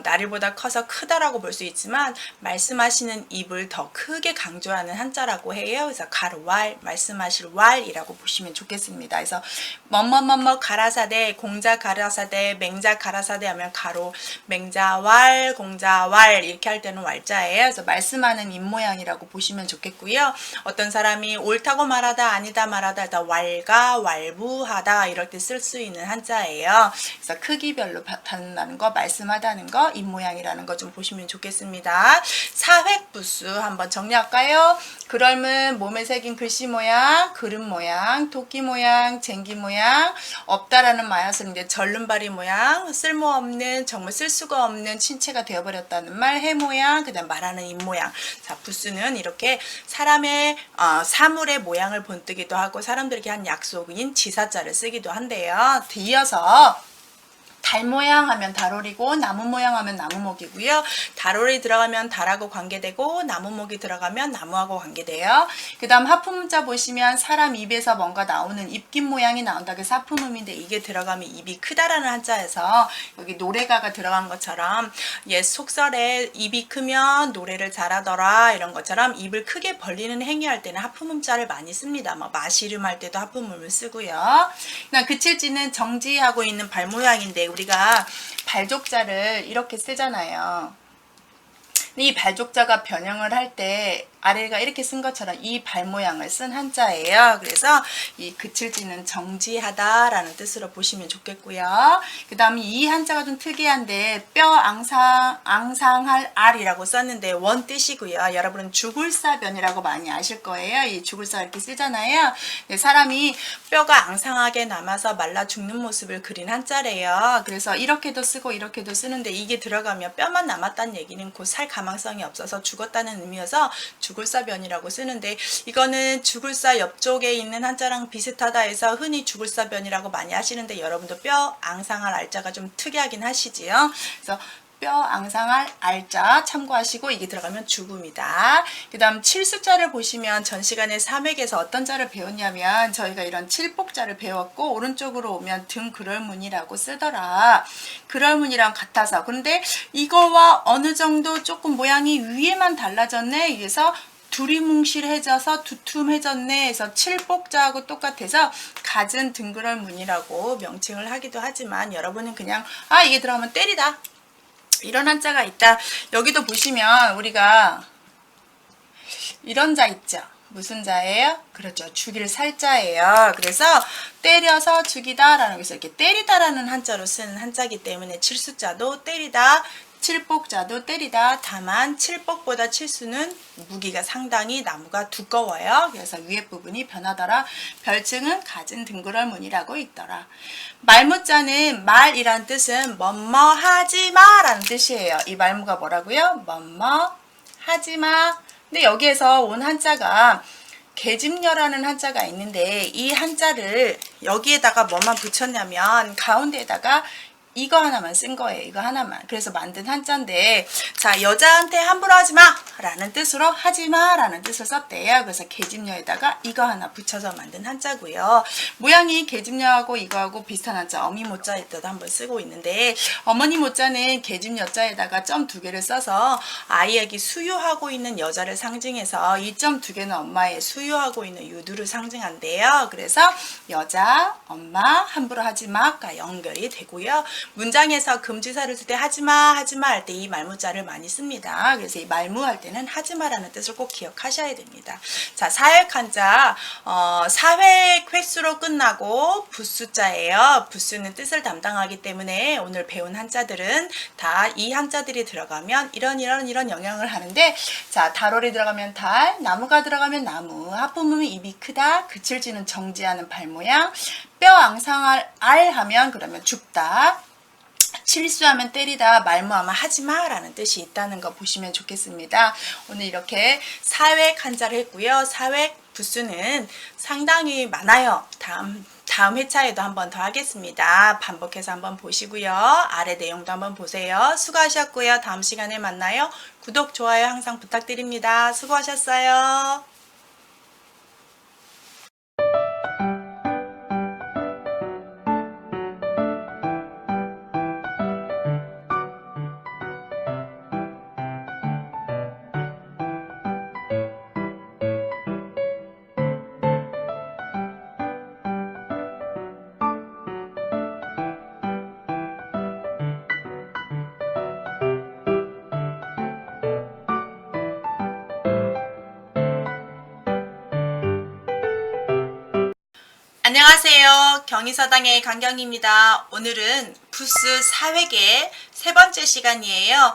나리보다 커서 크다라고 볼 수 있지만 말씀하시는 입을 더 크게 강조하는 한자라고 해요. 그래서 가로왈, 말씀하실 왈이라고 보시면 좋겠습니다. 그래서 뭐뭐뭐뭐 가라사대, 공자 가라사대, 맹자 가라사대 하면 가로, 맹자왈, 공자왈 이렇게 할 때는 왈자예요. 그래서 말씀하는 입 모양이라고 보시면 좋겠고요. 어떤 사람이 옳다고 말하다, 아니다 말하다, 왈가, 왈부하다 이럴 때 쓸 수 있는 한자예요. 그래서 크기별로 받는다는 거, 말씀하다는 거, 입 모양이라는 거 좀 보시면 좋겠습니다. 사획부수 한번 정리할까요? 그럴문 몸에 새긴 글씨 모양, 그릇 모양, 토끼 모양, 쟁기 모양, 없다라는 마약을 이제 절름발이 모양, 쓸모없는 정말 쓸 수가 없는 신체가 되어버렸다는 말, 해 모양, 그다음 말하는 입 모양. 자, 부수는 이렇게 사람의 사물의 모양을 본뜨기도 하고 사람들에게 한 약속인 지사자를 쓰기도 한대요. 이어서 달 모양 하면 달오리고 나무 모양 하면 나무목이고요. 달오리 들어가면 달하고 관계되고 나무목이 들어가면 나무하고 관계돼요. 그 다음 하품문자 보시면 사람 입에서 뭔가 나오는 입김 모양이 나온다. 그래서 하품음인데 이게 들어가면 입이 크다라는 한자에서 여기 노래가가 들어간 것처럼 옛 속설에 입이 크면 노래를 잘하더라 이런 것처럼 입을 크게 벌리는 행위할 때는 하품음자를 많이 씁니다. 뭐 마시름 할 때도 하품음을 쓰고요. 그다음 그칠지는 정지하고 있는 발 모양인데 우리가 발족자를 이렇게 쓰잖아요. 이 발족자가 변형을 할 때 아래가 이렇게 쓴 것처럼 이 발 모양을 쓴 한자예요. 그래서 이 그칠지는 정지하다라는 뜻으로 보시면 좋겠고요. 그 다음에 이 한자가 좀 특이한데 뼈 앙상할 알이라고 썼는데 원 뜻이고요. 여러분은 죽을사변이라고 많이 아실 거예요. 이 죽을사 이렇게 쓰잖아요. 사람이 뼈가 앙상하게 남아서 말라 죽는 모습을 그린 한자래요. 그래서 이렇게도 쓰고 이렇게도 쓰는데 이게 들어가면 뼈만 남았다는 얘기는 곧 살 가망성이 없어서 죽었다는 의미여서 죽을사변이라고 쓰는데 이거는 죽을사 옆쪽에 있는 한자랑 비슷하다 해서 흔히 죽을사변이라고 많이 하시는데 여러분도 뼈 앙상할 알자가 좀 특이하긴 하시지요. 그래서 뼈 앙상할 알자 참고하시고 이게 들어가면 죽음이다. 그 다음 칠수자를 보시면 전 시간에 삼획에서 어떤 자를 배웠냐면 저희가 이런 칠복자를 배웠고 오른쪽으로 오면 등 그럴문이라고 쓰더라. 그럴문이랑 같아서 그런데 이거와 어느 정도 조금 모양이 위에만 달라졌네. 그래서 두리뭉실해져서 두툼해졌네 해서 칠복자하고 똑같아서 갖은 등그럴문이라고 명칭을 하기도 하지만 여러분은 그냥 이게 들어가면 때리다 이런 한자가 있다. 여기도 보시면 우리가 이런 자 있죠. 무슨 자예요? 그렇죠. 죽일 살자예요. 그래서 때려서 죽이다 라는 것을 이렇게 때리다라는 한자로 쓰는 한자이기 때문에 칠수자도 때리다, 칠복자도 때리다. 다만 칠복보다 칠수는 무기가 상당히 나무가 두꺼워요. 그래서 위에 부분이 변하더라. 별칭은 갖은 등그럴문이라고 있더라. 말무자는 말이란 뜻은 뭐뭐 하지마 라는 뜻이에요. 이 말무가 뭐라고요? 뭐뭐 하지마. 근데 여기에서 온 한자가 계집녀라는 한자가 있는데 이 한자를 여기에다가 뭐만 붙였냐면 가운데에다가 이거 하나만 쓴 거예요. 이거 하나만. 그래서 만든 한자인데 자 여자한테 함부로 하지마 라는 뜻으로 하지마 라는 뜻을 썼대요. 그래서 계집녀에다가 이거 하나 붙여서 만든 한자고요. 모양이 계집녀하고 이거하고 비슷한 한자 어미 모자에 때도 한번 쓰고 있는데 어머니 모자는 계집녀자에다가 점 2개를 써서 아이에게 수유하고 있는 여자를 상징해서 이 점 2개는 엄마의 수유하고 있는 유두를 상징한대요. 그래서 여자, 엄마, 함부로 하지마가 연결이 되고요. 문장에서 금지사를 쓸 때 하지마 하지마 할 때 이 말무자를 많이 씁니다. 그래서 이 말무할 때는 하지마라는 뜻을 꼭 기억하셔야 됩니다. 자, 사획 한자 사획 횟수로 끝나고 부수자예요. 부수는 뜻을 담당하기 때문에 오늘 배운 한자들은 다 이 한자들이 들어가면 이런 영향을 하는데 자 달오리 들어가면 달, 나무가 들어가면 나무, 하품음이 입이 크다, 그칠지는 정지하는 발 모양, 뼈 앙상할 알 하면 그러면 죽다. 칠수하면 때리다, 말무하면 하지마 라는 뜻이 있다는 거 보시면 좋겠습니다. 오늘 이렇게 사획 한자를 했고요. 사획 부수는 상당히 많아요. 다음 회차에도 한 번 더 하겠습니다. 반복해서 한번 보시고요. 아래 내용도 한번 보세요. 수고하셨고요. 다음 시간에 만나요. 구독, 좋아요 항상 부탁드립니다. 수고하셨어요. 안녕하세요. 경희서당의 강경입니다. 오늘은 부스 4회계 세 번째 시간이에요.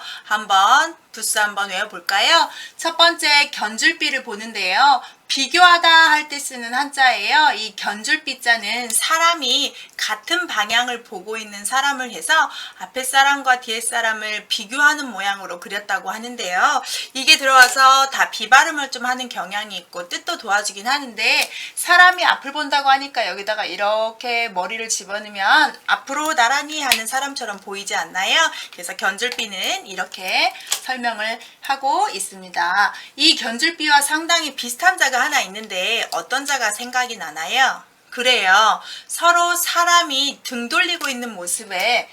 부스 한번 외워볼까요? 첫 번째 견줄비를 보는데요. 비교하다 할 때 쓰는 한자예요. 이 견줄비자는 사람이 같은 방향을 보고 있는 사람을 해서 앞에 사람과 뒤에 사람을 비교하는 모양으로 그렸다고 하는데요. 이게 들어와서 다 비발음을 좀 하는 경향이 있고 뜻도 도와주긴 하는데 사람이 앞을 본다고 하니까 여기다가 이렇게 머리를 집어넣으면 앞으로 나란히 하는 사람처럼 보이지 않나요? 그래서 견줄비는 이렇게 설명을 하고 있습니다. 이 견줄비와 상당히 비슷한 자가 하나 있는데 어떤 자가 생각이 나나요? 그래요. 서로 사람이 등 돌리고 있는 모습에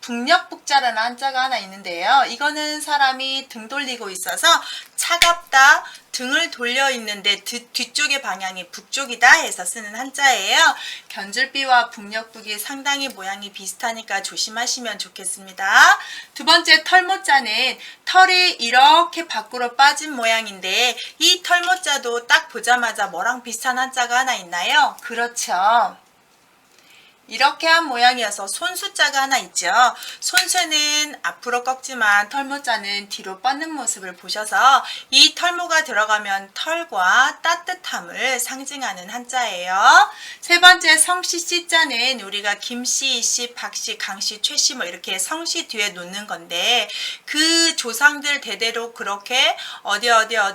북녘북자라는 한자가 하나 있는데요. 이거는 사람이 등 돌리고 있어서 차갑다, 등을 돌려 있는데 뒤쪽의 방향이 북쪽이다 해서 쓰는 한자예요. 견줄비와 북녘북이 상당히 모양이 비슷하니까 조심하시면 좋겠습니다. 두 번째 털모자는 털이 이렇게 밖으로 빠진 모양인데 이 털모자도 딱 보자마자 뭐랑 비슷한 한자가 하나 있나요? 그렇죠. 이렇게 한 모양이어서 손수자가 하나 있죠. 손수는 앞으로 꺾지만 털모자는 뒤로 뻗는 모습을 보셔서 이 털모가 들어가면 털과 따뜻함을 상징하는 한자예요. 세 번째 성씨 씨자는 우리가 김씨, 이씨, 박씨, 강씨, 최씨 뭐 이렇게 성씨 뒤에 놓는 건데 그 조상들 대대로 그렇게 어디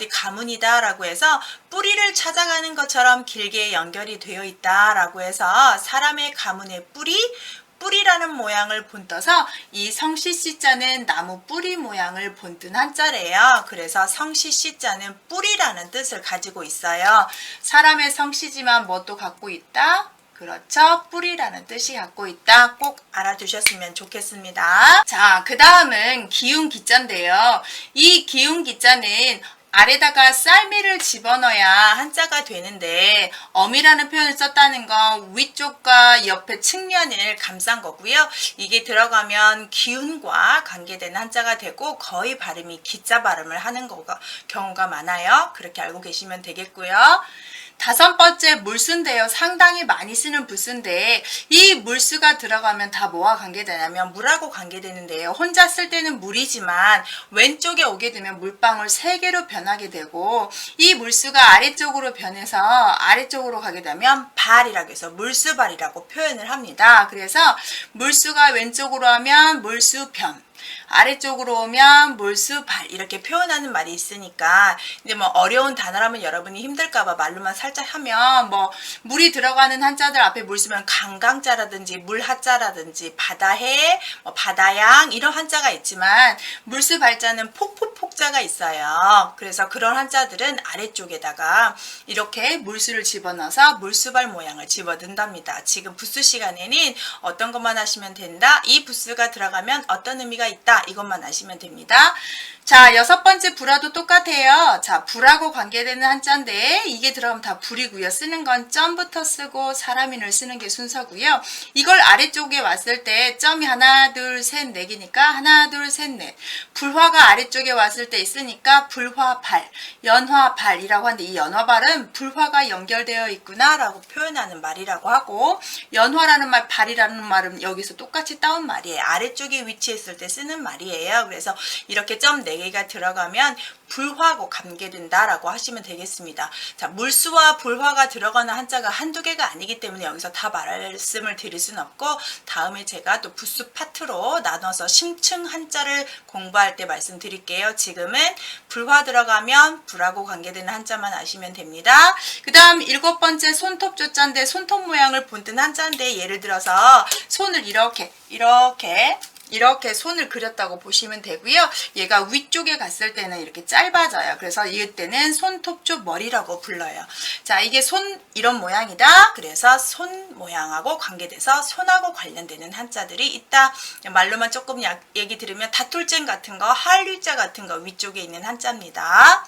가문이다 라고 해서 뿌리를 찾아가는 것처럼 길게 연결이 되어 있다 라고 해서 사람의 가문의 뿌리라는 모양을 본떠서 이 성씨 씨자는 나무 뿌리 모양을 본뜬 한자래요. 그래서 성씨 씨자는 뿌리라는 뜻을 가지고 있어요. 사람의 성씨지만 뭣도 갖고 있다? 그렇죠. 뿌리라는 뜻이 갖고 있다. 꼭 알아두셨으면 좋겠습니다. 자, 그 다음은 기운기자인데요. 이 기운기자는 아래다가 쌀미를 집어넣어야 한자가 되는데 어미라는 표현을 썼다는 건 위쪽과 옆에 측면을 감싼 거고요. 이게 들어가면 기운과 관계되는 한자가 되고 거의 발음이 기자 발음을 하는 경우가 많아요. 그렇게 알고 계시면 되겠고요. 다섯 번째 물수인데요. 상당히 많이 쓰는 부수인데 이 물수가 들어가면 다 뭐와 관계되냐면 물하고 관계되는데요. 혼자 쓸 때는 물이지만 왼쪽에 오게 되면 물방울 3개로 변하게 되고 이 물수가 아래쪽으로 변해서 아래쪽으로 가게 되면 발이라고 해서 물수발이라고 표현을 합니다. 그래서 물수가 왼쪽으로 하면 물수변, 아래쪽으로 오면 물수발 이렇게 표현하는 말이 있으니까 이제 뭐 어려운 단어라면 여러분이 힘들까봐 말로만 살짝 하면 뭐 물이 들어가는 한자들 앞에 물 쓰면 강강자라든지 물하자라든지 바다해, 바다양 이런 한자가 있지만 물수발자는 폭포폭자가 있어요. 그래서 그런 한자들은 아래쪽에다가 이렇게 물수를 집어넣어서 물수발 모양을 집어넣는답니다. 지금 부수 시간에는 어떤 것만 하시면 된다. 이 부수가 들어가면 어떤 의미가 있다. 이것만 아시면 됩니다. 자, 여섯 번째 불화도 똑같아요. 자, 불하고 관계되는 한자인데 이게 들어가면 다 불이고요. 쓰는 건 점부터 쓰고 사람인을 쓰는 게 순서고요. 이걸 아래쪽에 왔을 때 점이 하나, 둘, 셋, 네 개니까 하나, 둘, 셋, 넷. 불화가 아래쪽에 왔을 때 있으니까 불화발, 연화발이라고 하는데 이 연화발은 불화가 연결되어 있구나 라고 표현하는 말이라고 하고 연화라는 말, 발이라는 말은 여기서 똑같이 따온 말이에요. 아래쪽에 위치했을 때 쓰는 말이에요. 그래서 이렇게 점 4개가 들어가면 불화하고 관계된다라고 하시면 되겠습니다. 자, 물수와 불화가 들어가는 한자가 한두 개가 아니기 때문에 여기서 다 말씀을 드릴 수는 없고 다음에 제가 또 부수 파트로 나눠서 심층 한자를 공부할 때 말씀드릴게요. 지금은 불화 들어가면 불하고 관계되는 한자만 아시면 됩니다. 그 다음 일곱 번째 손톱조자인데 손톱 모양을 본뜬 한자인데 예를 들어서 손을 이렇게 손을 그렸다고 보시면 되고요. 얘가 위쪽에 갔을 때는 이렇게 짧아져요. 그래서 이때는 손톱조 머리라고 불러요. 자, 이게 손 이런 모양이다. 그래서 손 모양하고 관계돼서 손하고 관련되는 한자들이 있다. 말로만 조금 얘기 들으면 다툴증 같은 거, 한류자 같은 거 위쪽에 있는 한자입니다.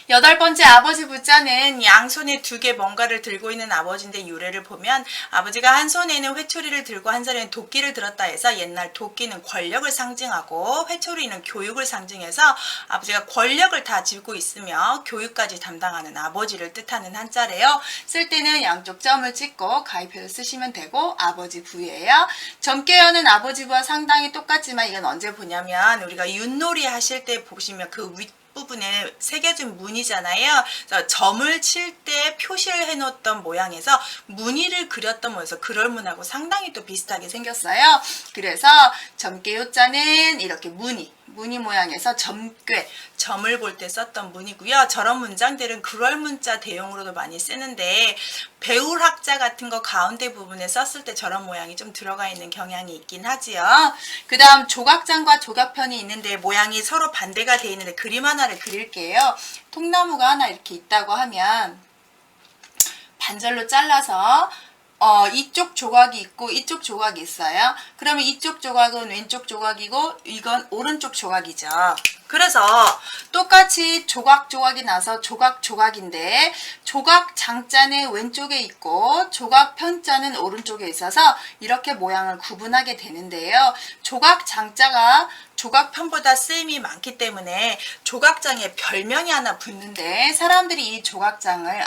8번째 아버지 부자는 양손에 2개 뭔가를 들고 있는 아버지인데 유래를 보면 아버지가 한 손에는 회초리를 들고 한 손에는 도끼를 들었다 해서 옛날 도끼는 권력을 상징하고 회초리는 교육을 상징해서 아버지가 권력을 다 쥐고 있으며 교육까지 담당하는 아버지를 뜻하는 한자래요. 쓸 때는 양쪽 점을 찍고 가위표를 쓰시면 되고 아버지 부예요. 점괘 여는 아버지 부와 상당히 똑같지만 이건 언제 보냐면 우리가 윷놀이 하실 때 보시면 그 윗부분에 새겨진 무늬잖아요. 그래서 점을 칠 때 표시를 해놓았던 모양에서 무늬를 그렸던 모양에서 그럴문하고 상당히 또 비슷하게 생겼어요. 그래서 점괘 요자는 이렇게 무늬 모양에서 점괘, 점을 볼 때 썼던 문이고요. 저런 문장들은 그럴문자 대용으로도 많이 쓰는데 배울학자 같은 거 가운데 부분에 썼을 때 저런 모양이 좀 들어가 있는 경향이 있긴 하지요. 그 다음 조각장과 조각편이 있는데 모양이 서로 반대가 돼 있는데 그림 하나를 그릴게요. 통나무가 하나 이렇게 있다고 하면 반절로 잘라서 이쪽 조각이 있고 이쪽 조각이 있어요. 그러면 이쪽 조각은 왼쪽 조각이고 이건 오른쪽 조각이죠. 그래서 똑같이 조각이 나서 조각인데 조각 장자는 왼쪽에 있고 조각 편자는 오른쪽에 있어서 이렇게 모양을 구분하게 되는데요. 조각 장자가 조각편보다 쓰임이 많기 때문에 조각장에 별명이 하나 붙는데 사람들이 이 조각장을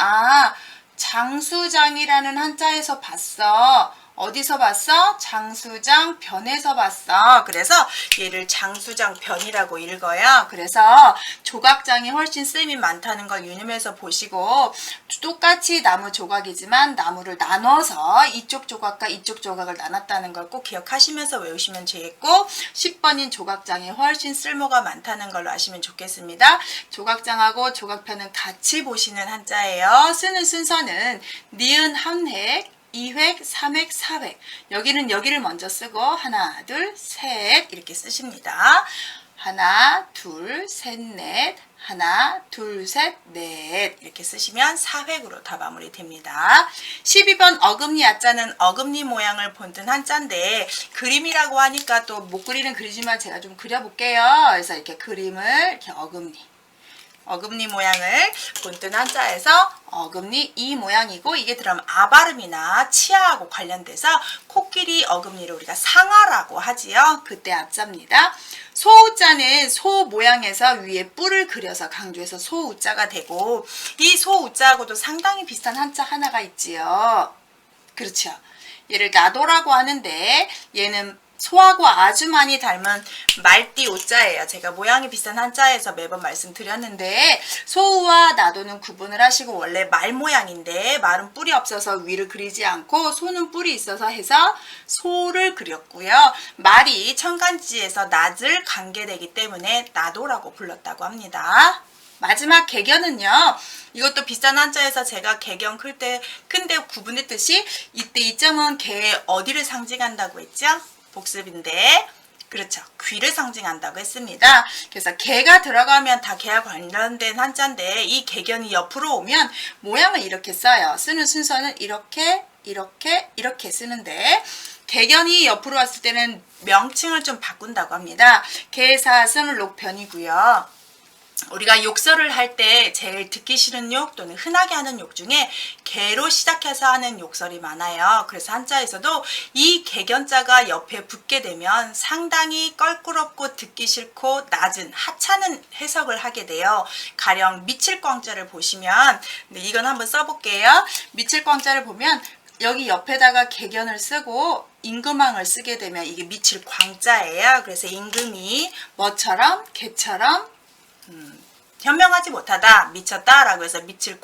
장수장이라는 한자에서 봤어. 어디서 봤어? 장수장 변에서 봤어. 그래서 얘를 장수장 변이라고 읽어요. 그래서 조각장이 훨씬 쓰임이 많다는 걸 유념해서 보시고 똑같이 나무 조각이지만 나무를 나눠서 이쪽 조각과 이쪽 조각을 나눴다는 걸 꼭 기억하시면서 외우시면 되겠고 10번인 조각장이 훨씬 쓸모가 많다는 걸로 아시면 좋겠습니다. 조각장하고 조각편은 같이 보시는 한자예요. 쓰는 순서는 니은 한 획, 2획, 3획, 4획. 여기는 여기를 먼저 쓰고 하나, 둘, 셋 이렇게 쓰십니다. 하나, 둘, 셋, 넷. 하나, 둘, 셋, 넷 이렇게 쓰시면 4획으로 다 마무리됩니다. 12번 어금니 야자는 어금니 모양을 본뜬 한자인데 그림이라고 하니까 또 못 그리는 그리지만 제가 좀 그려볼게요. 그래서 이렇게 그림을 이렇게 어금니 모양을 본뜬 한자에서 어금니 이 모양이고 이게 들어가면 아 발음이나 치아하고 관련돼서 코끼리 어금니를 우리가 상아라고 하지요. 그때 앞자입니다. 소우자는 소 모양에서 위에 뿔을 그려서 강조해서 소우자가 되고 이 소우자하고도 상당히 비슷한 한자 하나가 있지요. 그렇죠. 얘를 나도라고 하는데 얘는 소하고 아주 많이 닮은 말띠 오자예요. 제가 모양이 비슷한 한자에서 매번 말씀드렸는데 소우와 나도는 구분을 하시고 원래 말 모양인데 말은 뿔이 없어서 위를 그리지 않고 소는 뿔이 있어서 해서 소를 그렸고요. 말이 천간지에서 낫을 관계되기 때문에 나도라고 불렀다고 합니다. 마지막 개견은요. 이것도 비슷한 한자에서 제가 개견 큰데 구분했듯이 이때 이 점은 개 어디를 상징한다고 했죠? 복습인데 그렇죠. 귀를 상징한다고 했습니다. 그래서 개가 들어가면 다 개와 관련된 한자인데 이 개견이 옆으로 오면 모양을 이렇게 써요. 쓰는 순서는 이렇게 쓰는데 개견이 옆으로 왔을 때는 명칭을 좀 바꾼다고 합니다. 개사슴 록변이고요. 우리가 욕설을 할 때 제일 듣기 싫은 욕 또는 흔하게 하는 욕 중에 개로 시작해서 하는 욕설이 많아요. 그래서 한자에서도 이 개견자가 옆에 붙게 되면 상당히 껄끄럽고 듣기 싫고 낮은 하찮은 해석을 하게 돼요. 가령 미칠광자를 보시면 이건 한번 써볼게요. 미칠광자를 보면 여기 옆에다가 개견을 쓰고 임금왕을 쓰게 되면 이게 미칠광자예요. 그래서 임금이 뭐처럼 개처럼 현명하지 못하다, 미쳤다 라고 해서 미칠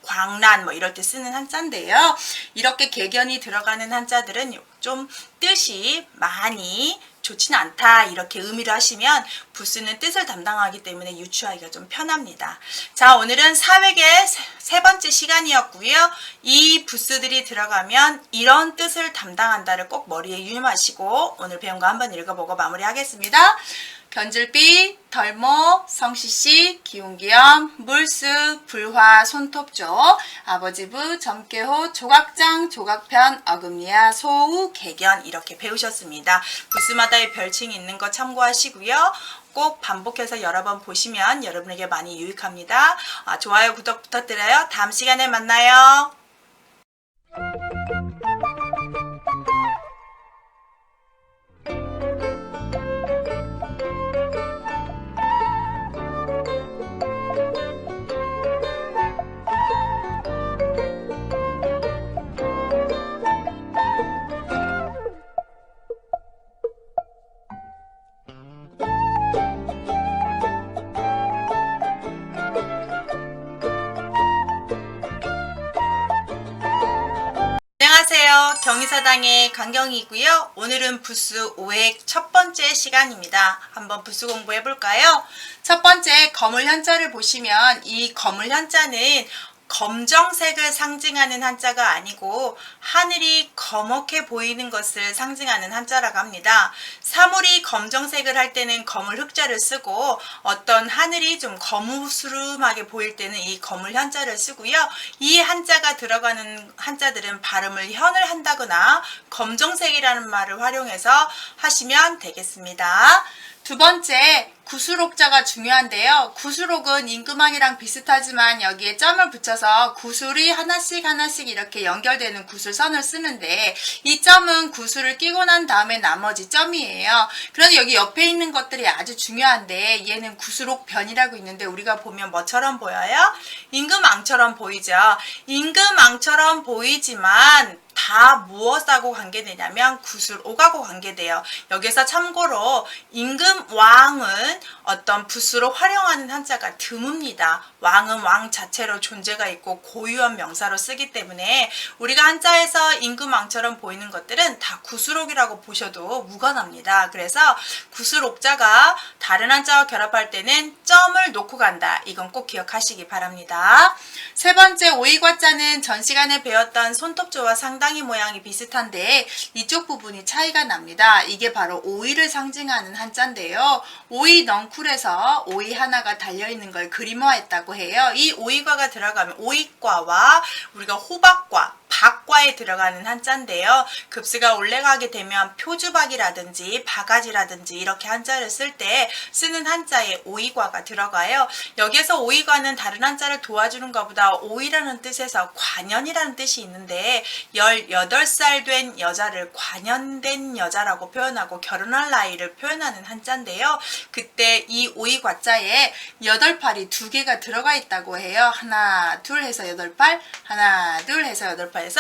광란 뭐 이럴 때 쓰는 한자인데요. 이렇게 개견이 들어가는 한자들은 좀 뜻이 많이 좋지는 않다 이렇게 의미를 하시면 부수는 뜻을 담당하기 때문에 유추하기가 좀 편합니다. 자, 오늘은 사획의 세 번째 시간이었고요. 이 부수들이 들어가면 이런 뜻을 담당한다를 꼭 머리에 유념하시고 오늘 배운 거 한번 읽어보고 마무리하겠습니다. 견줄비, 덜모, 성시씨, 기운기염, 물수, 불화, 손톱조, 아버지부, 점괘호, 조각장, 조각편, 어금니야, 소우, 개견 이렇게 배우셨습니다. 부스마다의 별칭이 있는 거 참고하시고요. 꼭 반복해서 여러 번 보시면 여러분에게 많이 유익합니다. 좋아요, 구독 부탁드려요. 다음 시간에 만나요. 안녕하세요. 경희사당의 강경이고요. 오늘은 부스 5회 첫 번째 시간입니다. 한번 부스 공부해 볼까요? 첫 번째 거물 현자를 보시면 이 거물 현자는 검정색을 상징하는 한자가 아니고 하늘이 검게 보이는 것을 상징하는 한자라고 합니다. 사물이 검정색을 할 때는 거물 흑자를 쓰고 어떤 하늘이 좀 거무스름하게 보일 때는 이 거물 현자를 쓰고요. 이 한자가 들어가는 한자들은 발음을 현을 한다거나 검정색이라는 말을 활용해서 하시면 되겠습니다. 두 번째, 구술옥자가 중요한데요. 구술옥은 임금왕이랑 비슷하지만 여기에 점을 붙여서 구술이 하나씩 이렇게 연결되는 구술선을 쓰는데 이 점은 구술을 끼고 난 다음에 나머지 점이에요. 그런데 여기 옆에 있는 것들이 아주 중요한데 얘는 구술옥변이라고 있는데 우리가 보면 뭐처럼 보여요? 임금왕처럼 보이죠. 임금왕처럼 보이지만 다 무엇하고 관계되냐면 구술옥하고 관계돼요. 여기서 참고로 임금왕은 어떤 부수로 활용하는 한자가 드뭅니다. 왕은 왕 자체로 존재가 있고 고유한 명사로 쓰기 때문에 우리가 한자에서 임금왕처럼 보이는 것들은 다 구술옥이라고 보셔도 무관합니다. 그래서 구술옥자가 다른 한자와 결합할 때는 점을 놓고 간다. 이건 꼭 기억하시기 바랍니다. 세 번째, 오이과자는 전 시간에 배웠던 손톱조와 상당히 모양이 비슷한데 이쪽 부분이 차이가 납니다. 이게 바로 오이를 상징하는 한자인데요. 오이 넝쿨에서 오이 하나가 달려있는 걸 그림화했다고 해요. 이 오이과가 들어가면 오이과와 우리가 호박과 박과에 들어가는 한자인데요. 급수가 올라가게 되면 표주박이라든지 바가지라든지 이렇게 한자를 쓸 때 쓰는 한자에 오이과가 들어가요. 여기에서 오이과는 다른 한자를 도와주는 것보다 오이라는 뜻에서 관연이라는 뜻이 있는데 18살 된 여자를 관연된 여자라고 표현하고 결혼할 나이를 표현하는 한자인데요. 그때 이 오이과자에 8팔이 2개가 들어가 있다고 해요. 하나 둘 해서 8팔, 하나 둘 해서 8팔 해서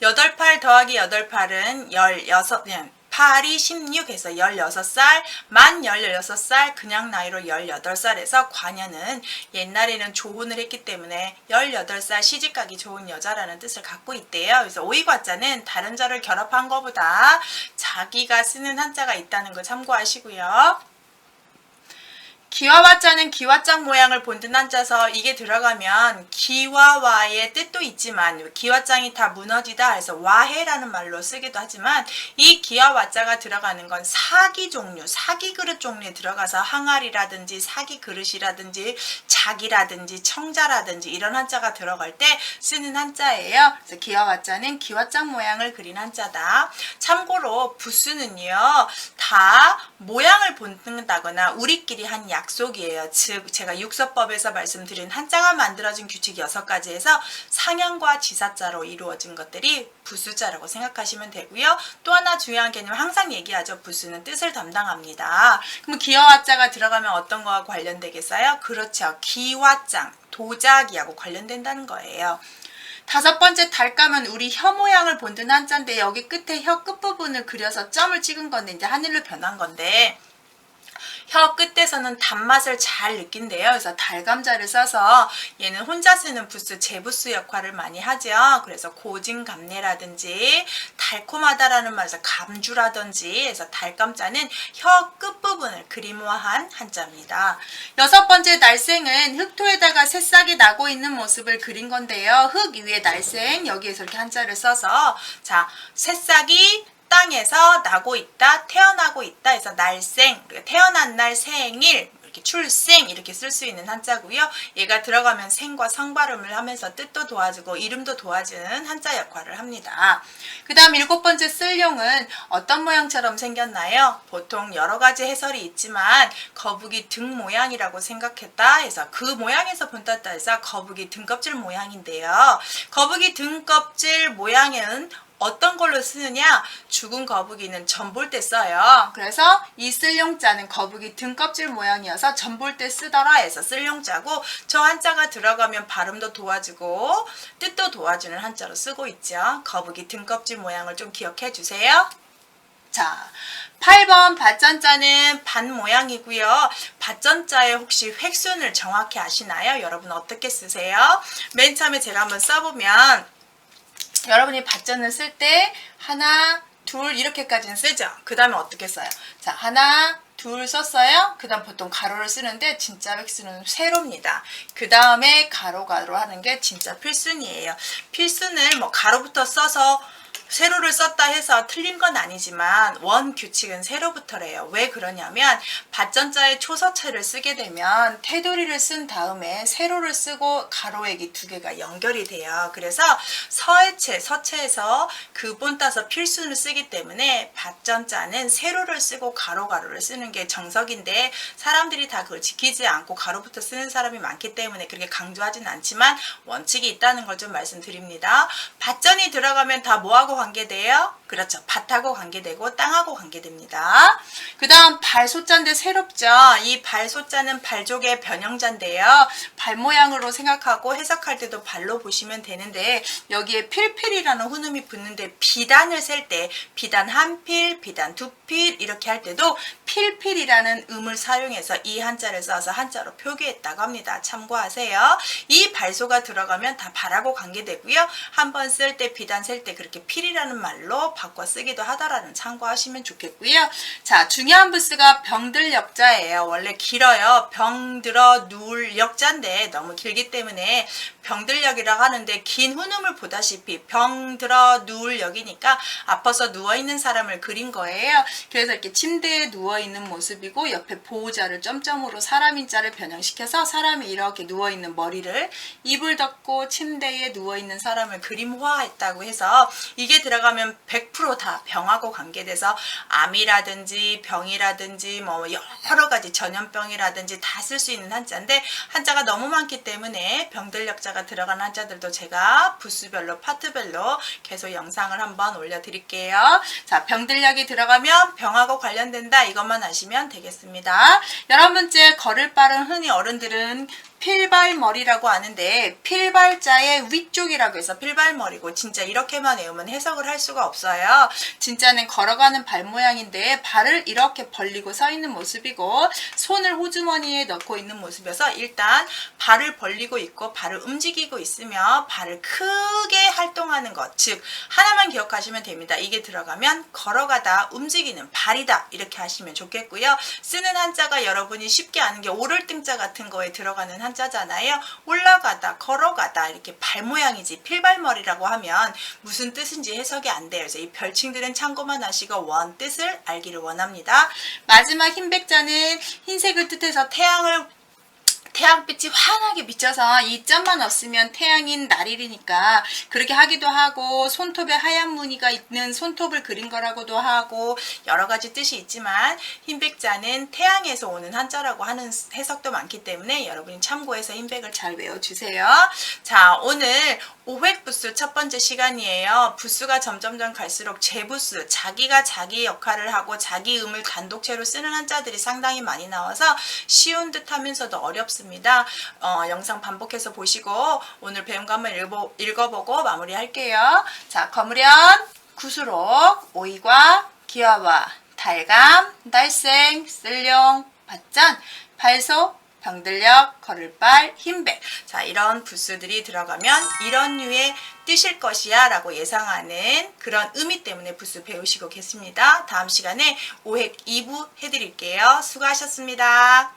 8팔 더하기 8팔은 16, 8이 16에서 16살, 만 16살, 그냥 나이로 18살에서 관연은 옛날에는 조혼을 했기 때문에 18살 시집가기 좋은 여자라는 뜻을 갖고 있대요. 그래서 오이과자는 다른 자를 결합한 것보다 자기가 쓰는 한자가 있다는 걸 참고하시고요. 기와와자는 기와장 모양을 본뜬 한자서 이게 들어가면 기와와의 뜻도 있지만 기와장이 다 무너지다 해서 와해라는 말로 쓰기도 하지만 이 기와와자가 들어가는 건 사기 종류, 사기 그릇 종류에 들어가서 항아리라든지 사기 그릇이라든지 자기라든지 청자라든지 이런 한자가 들어갈 때 쓰는 한자예요. 그래서 기와와자는 기와장 모양을 그린 한자다. 참고로 부수는요 다 모양을 본뜬다거나 우리끼리 한 약속이에요. 즉 제가 육서법에서 말씀드린 한자가 만들어진 규칙 6가지에서 상형과 지사자로 이루어진 것들이 부수자라고 생각하시면 되고요. 또 하나 중요한 개념 항상 얘기하죠. 부수는 뜻을 담당합니다. 그럼 기와와자가 들어가면 어떤 거와 관련되겠어요? 그렇죠. 기와장, 도자기하고 관련된다는 거예요. 5번째 달감은 우리 혀 모양을 본뜬 한자인데 여기 끝에 혀 끝부분을 그려서 점을 찍은 건데 이제 하늘로 변한 건데 혀 끝에서는 단맛을 잘 느낀대요. 그래서 달감자를 써서 얘는 혼자 쓰는 부수, 제부수 역할을 많이 하죠. 그래서 고진감래라든지 달콤하다라는 말에서 감주라든지 해서 달감자는 혀 끝부분을 그림화한 한자입니다. 6번째 날생은 흙토에다가 새싹이 나고 있는 모습을 그린 건데요. 흙 위에 날생, 여기에서 이렇게 한자를 써서 자 새싹이 땅에서 나고 있다, 태어나고 있다 해서 날생, 우리가 태어난 날 생일, 이렇게 출생 이렇게 쓸 수 있는 한자고요. 얘가 들어가면 생과 성발음을 하면서 뜻도 도와주고 이름도 도와주는 한자 역할을 합니다. 그 다음 7번째 쓸용은 어떤 모양처럼 생겼나요? 보통 여러 가지 해설이 있지만 거북이 등 모양이라고 생각했다 해서 그 모양에서 본땄다 해서 거북이 등껍질 모양인데요. 거북이 등껍질 모양은 어떤 걸로 쓰느냐? 죽은 거북이는 전 볼 때 써요. 그래서 이 쓸용자는 거북이 등껍질 모양이어서 전 볼 때 쓰더라 해서 쓸용자고, 저 한자가 들어가면 발음도 도와주고 뜻도 도와주는 한자로 쓰고 있죠. 거북이 등껍질 모양을 좀 기억해 주세요. 자, 8번 밭전자는 반 모양이고요. 밭전자에 혹시 획순을 정확히 아시나요? 여러분 어떻게 쓰세요? 맨 처음에 제가 한번 써보면 여러분이 밭전을 쓸 때 하나, 둘 이렇게까지는 쓰죠. 그 다음에 어떻게 써요? 자, 하나, 둘 썼어요. 그 다음 보통 가로를 쓰는데 진짜 획수는 세로입니다. 그 다음에 가로 하는 게 진짜 필순이에요. 필순을 뭐 가로부터 써서 세로를 썼다 해서 틀린 건 아니지만 원 규칙은 세로부터래요. 왜 그러냐면 밭전자의 초서체를 쓰게 되면 테두리를 쓴 다음에 세로를 쓰고 가로액이 두 개가 연결이 돼요. 그래서 서체에서 근본 따서 필순을 쓰기 때문에 밭전자는 세로를 쓰고 가로를 쓰는 게 정석인데 사람들이 다 그걸 지키지 않고 가로부터 쓰는 사람이 많기 때문에 그렇게 강조하진 않지만 원칙이 있다는 걸 좀 말씀드립니다. 밭전이 들어가면 다 뭐하고 관계돼요? 그렇죠. 밭하고 관계되고 땅하고 관계됩니다. 그 다음 발소자인데 새롭죠. 이 발소자는 발족의 변형자인데요. 발 모양으로 생각하고 해석할 때도 발로 보시면 되는데 여기에 필필이라는 훈음이 붙는데 비단을 셀 때 비단 한 필, 비단 두 필 이렇게 할 때도 필필이라는 음을 사용해서 이 한자를 써서 한자로 표기했다고 합니다. 참고하세요. 이 발소가 들어가면 다 발하고 관계되고요. 한번 쓸 때 비단 셀 때 그렇게 필이라는 말로 바꿔 쓰기도 하다라는 참고하시면 좋겠고요. 자, 중요한 부스가 병들 역자예요. 원래 길어요. 병들어 누울 역자인데 너무 길기 때문에 병들역이라고 하는데 긴 훈음을 보다시피 병들어 누울 역이니까 아파서 누워있는 사람을 그린 거예요. 그래서 이렇게 침대에 누워있는 모습이고 옆에 보호자를 점점으로 사람인자를 변형시켜서 사람이 이렇게 누워있는 머리를 이불 덮고 침대에 누워있는 사람을 그림화했다고 해서 이게 들어가면 100% 다 병하고 관계돼서 암이라든지 병이라든지 뭐 여러 가지 전염병이라든지 다 쓸 수 있는 한자인데 한자가 너무 많기 때문에 병들역자가 들어간 한자들도 제가 부수별로 파트별로 계속 영상을 한번 올려드릴게요. 자, 병들역이 들어가면 병하고 관련된다 이것만 아시면 되겠습니다. 11번째 걸을 빠른 흔히 어른들은 필발머리라고 하는데 필발자의 위쪽이라고 해서 필발머리고 진짜 이렇게만 외우면 해석을 할 수가 없어요. 진짜는 걸어가는 발 모양인데 발을 이렇게 벌리고 서 있는 모습이고 손을 호주머니에 넣고 있는 모습이어서 일단 발을 벌리고 있고 발을 움직이고 있으며 발을 크게 활동하는 것, 즉 하나만 기억하시면 됩니다. 이게 들어가면 걸어가다 움직이는 발이다 이렇게 하시면 좋겠고요. 쓰는 한자가 여러분이 쉽게 아는 게 오를 등자 같은 거에 들어가는 한자잖아요. 올라가다, 걸어가다 이렇게 발 모양이지 필발머리라고 하면 무슨 뜻인지 해석이 안 돼요. 그래서 이 별칭들은 참고만 하시고 원 뜻을 알기를 원합니다. 마지막 흰백자는 흰색을 뜻해서 태양빛이 환하게 비쳐서 이 점만 없으면 태양인 날일이니까 그렇게 하기도 하고 손톱에 하얀 무늬가 있는 손톱을 그린 거라고도 하고 여러 가지 뜻이 있지만 흰백자는 태양에서 오는 한자라고 하는 해석도 많기 때문에 여러분이 참고해서 흰백을 잘 외워주세요. 자, 오늘 5획 부수 첫 번째 시간이에요. 부수가 점점점 갈수록 재부수, 자기가 자기 역할을 하고 자기 음을 단독체로 쓰는 한자들이 상당히 많이 나와서 쉬운 듯 하면서도 어렵습니다. 영상 반복해서 보시고 오늘 배운 거 한번 읽어보고 마무리할게요. 자, 거무련, 구수록, 오이과, 기와와, 달감, 달생, 쓸용, 밭전, 발소, 병들역, 걸을발, 흰백. 자, 이런 부수들이 들어가면 이런 류의 뜻일 것이야 라고 예상하는 그런 의미 때문에 부수 배우시고 계십니다. 다음 시간에 5획 2부 해드릴게요. 수고하셨습니다.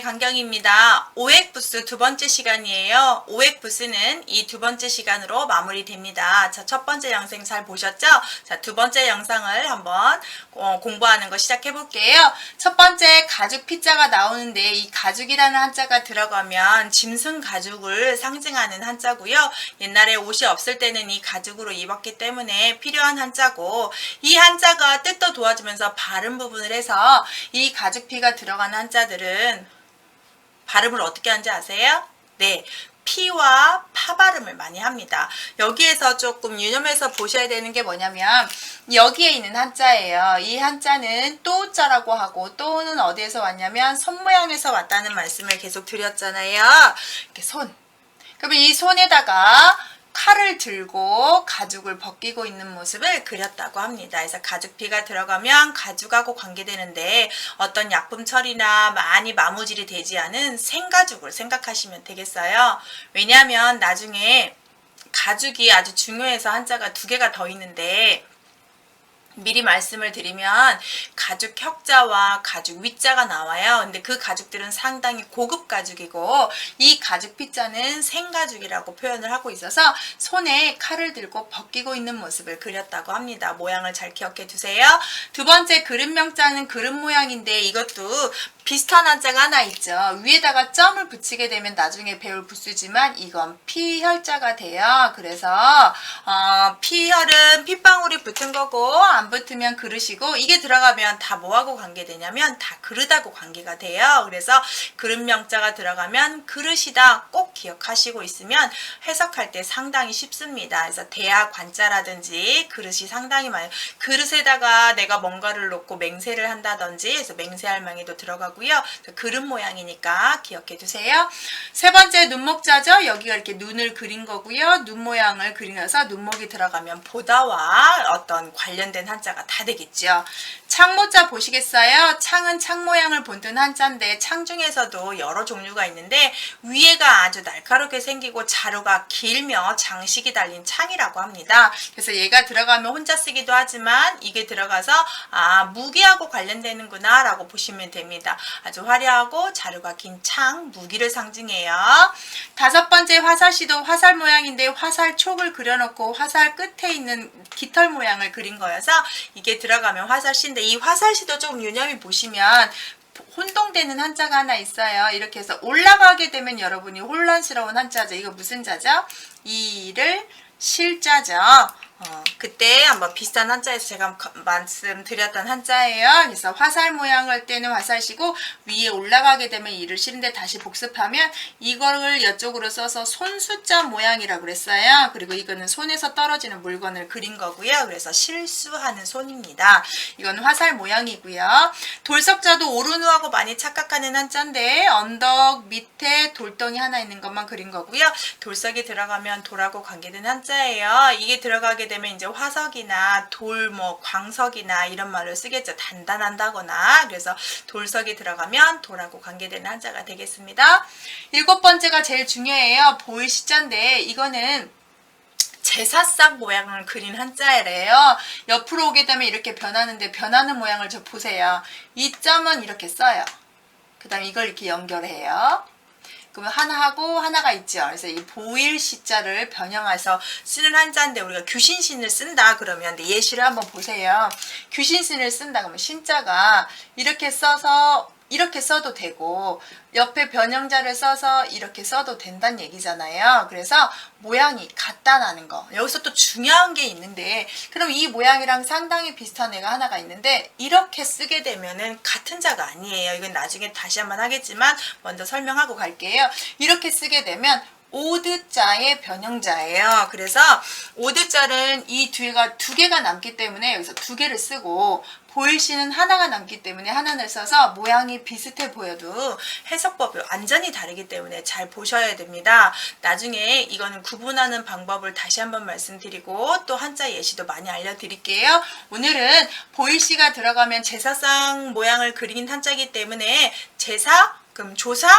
강경입니다. 오액부스 두 번째 시간이에요. 오액부스는 이 두 번째 시간으로 마무리됩니다. 자, 첫 번째 영상 잘 보셨죠? 자, 두 번째 영상을 한번 공부하는 거 시작해 볼게요. 첫 번째 가죽 P자가 나오는데 이 가죽이라는 한자가 들어가면 짐승 가죽을 상징하는 한자고요. 옛날에 옷이 없을 때는 이 가죽으로 입었기 때문에 필요한 한자고, 이 한자가 뜻도 도와주면서 발음 부분을 해서 이 가죽 P가 들어가는 한자들은 발음을 어떻게 하는지 아세요? 네. 피와 파 발음을 많이 합니다. 여기에서 조금 유념해서 보셔야 되는 게 뭐냐면 여기에 있는 한자예요. 이 한자는 또자라고 하고, 또는 어디에서 왔냐면 손 모양에서 왔다는 말씀을 계속 드렸잖아요. 이렇게 손. 그러면 이 손에다가 칼을 들고 가죽을 벗기고 있는 모습을 그렸다고 합니다. 그래서 가죽 P가 들어가면 가죽하고 관계되는데 어떤 약품 처리나 많이 마모질이 되지 않은 생가죽을 생각하시면 되겠어요. 왜냐하면 나중에 가죽이 아주 중요해서 한자가 두 개가 더 있는데, 미리 말씀을 드리면 가죽 혁자와 가죽 위자가 나와요. 근데 그 가죽들은 상당히 고급 가죽이고, 이 가죽 P자는 생가죽이라고 표현을 하고 있어서 손에 칼을 들고 벗기고 있는 모습을 그렸다고 합니다. 모양을 잘 기억해 두세요. 두 번째 그릇명자는 그릇 모양인데 이것도 비슷한 한자가 하나 있죠. 위에다가 점을 붙이게 되면 나중에 배울 부수지만 이건 피혈자가 돼요. 그래서 피혈은 핏방울이 붙은 거고, 안 붙으면 그릇이고, 이게 들어가면 다 뭐하고 관계되냐면 다 그릇하고 관계가 돼요. 그래서 그릇명자가 들어가면 그릇이다 꼭 기억하시고 있으면 해석할 때 상당히 쉽습니다. 그래서 대하 관자라든지 그릇이 상당히 많아요. 그릇에다가 내가 뭔가를 놓고 맹세를 한다든지 해서 맹세할망이도 들어가고 고요. 그릇 모양이니까 기억해 두세요. 세 번째 눈목자죠. 여기가 이렇게 눈을 그린 거고요. 눈 모양을 그리면서 눈목이 들어가면 보다와 어떤 관련된 한자가 다 되겠죠. 창모자 보시겠어요? 창은 창 모양을 본뜬 한자인데 창 중에서도 여러 종류가 있는데 위에가 아주 날카롭게 생기고 자루가 길며 장식이 달린 창이라고 합니다. 그래서 얘가 들어가면 혼자 쓰기도 하지만 이게 들어가서 무기하고 관련되는구나 라고 보시면 됩니다. 아주 화려하고 자루가 긴 창, 무기를 상징해요. 다섯 번째 화살시도 화살 모양인데 화살촉을 그려놓고 화살 끝에 있는 깃털 모양을 그린 거여서 이게 들어가면 화살시인데, 이 화살시도 조금 유념히 보시면 혼동되는 한자가 하나 있어요. 이렇게 해서 올라가게 되면 여러분이 혼란스러운 한자죠. 이거 무슨 자죠? 이를 실자죠. 그때 한번 비슷한 한자에서 제가 말씀드렸던 한자예요. 그래서 화살 모양을 할 때는 화살시고, 위에 올라가게 되면 이를 실는데 다시 복습하면 이거를 이쪽으로 써서 손수자 모양이라고 그랬어요. 그리고 이거는 손에서 떨어지는 물건을 그린 거고요. 그래서 실수하는 손입니다. 이건 화살 모양이고요. 돌석자도 오르누하고 많이 착각하는 한자인데 언덕 밑에 돌덩이 하나 있는 것만 그린 거고요. 돌석이 들어가면 돌하고 관계된 한자예요. 이게 들어가게 되면 이제 화석이나 돌, 광석이나 이런 말을 쓰겠죠. 단단한다거나. 그래서 돌석이 들어가면 돌하고 관계되는 한자가 되겠습니다. 일곱 번째가 제일 중요해요. 보일시자인데 이거는 제사상 모양을 그린 한자래요. 옆으로 오게 되면 이렇게 변하는데 변하는 모양을 좀 보세요. 이 점은 이렇게 써요. 그 다음에 이걸 이렇게 연결해요. 그러면 하나하고 하나가 있죠. 그래서 이 보일 시자를 변형해서 쓰는 한자인데, 우리가 규신신을 쓴다 그러면 예시를 한번 보세요. 규신신을 쓴다 그러면 신자가 이렇게 써서 이렇게 써도 되고, 옆에 변형자를 써서 이렇게 써도 된다는 얘기잖아요. 그래서 모양이 같다는 거. 여기서 또 중요한 게 있는데, 그럼 이 모양이랑 상당히 비슷한 애가 하나가 있는데 이렇게 쓰게 되면은 같은 자가 아니에요. 이건 나중에 다시 한번 하겠지만 먼저 설명하고 갈게요. 이렇게 쓰게 되면 오드자의 변형자예요. 그래서 오드자는 이 뒤가 두 개가 남기 때문에 여기서 두 개를 쓰고, 보일시는 하나가 남기 때문에 하나를 써서 모양이 비슷해 보여도 해석법이 완전히 다르기 때문에 잘 보셔야 됩니다. 나중에 이거는 구분하는 방법을 다시 한번 말씀드리고 또 한자 예시도 많이 알려드릴게요. 오늘은 보일시가 들어가면 제사상 모양을 그린 한자이기 때문에 제사, 그럼 조상,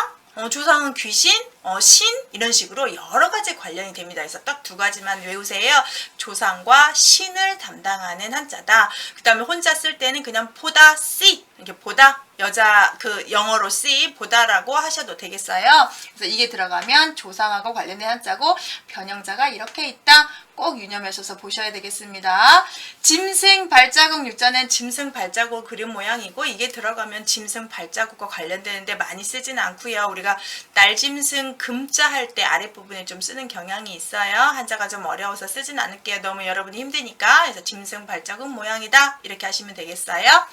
조상은 귀신, 신 이런 식으로 여러 가지 관련이 됩니다. 그래서 딱 두 가지만 외우세요. 조상과 신을 담당하는 한자다. 그 다음에 혼자 쓸 때는 그냥 포다, 씨 이렇게 보다, 여자 그 영어로 see, 보다라고 하셔도 되겠어요. 그래서 이게 들어가면 조상하고 관련된 한자고 변형자가 이렇게 있다. 꼭 유념하셔서 보셔야 되겠습니다. 짐승 발자국 육자는 짐승 발자국 그림 모양이고 이게 들어가면 짐승 발자국과 관련되는데 많이 쓰지는 않고요. 우리가 날짐승 금자 할 때 아랫부분에 좀 쓰는 경향이 있어요. 한자가 좀 어려워서 쓰진 않을게요. 너무 여러분이 힘드니까. 그래서 짐승 발자국 모양이다. 이렇게 하시면 되겠어요.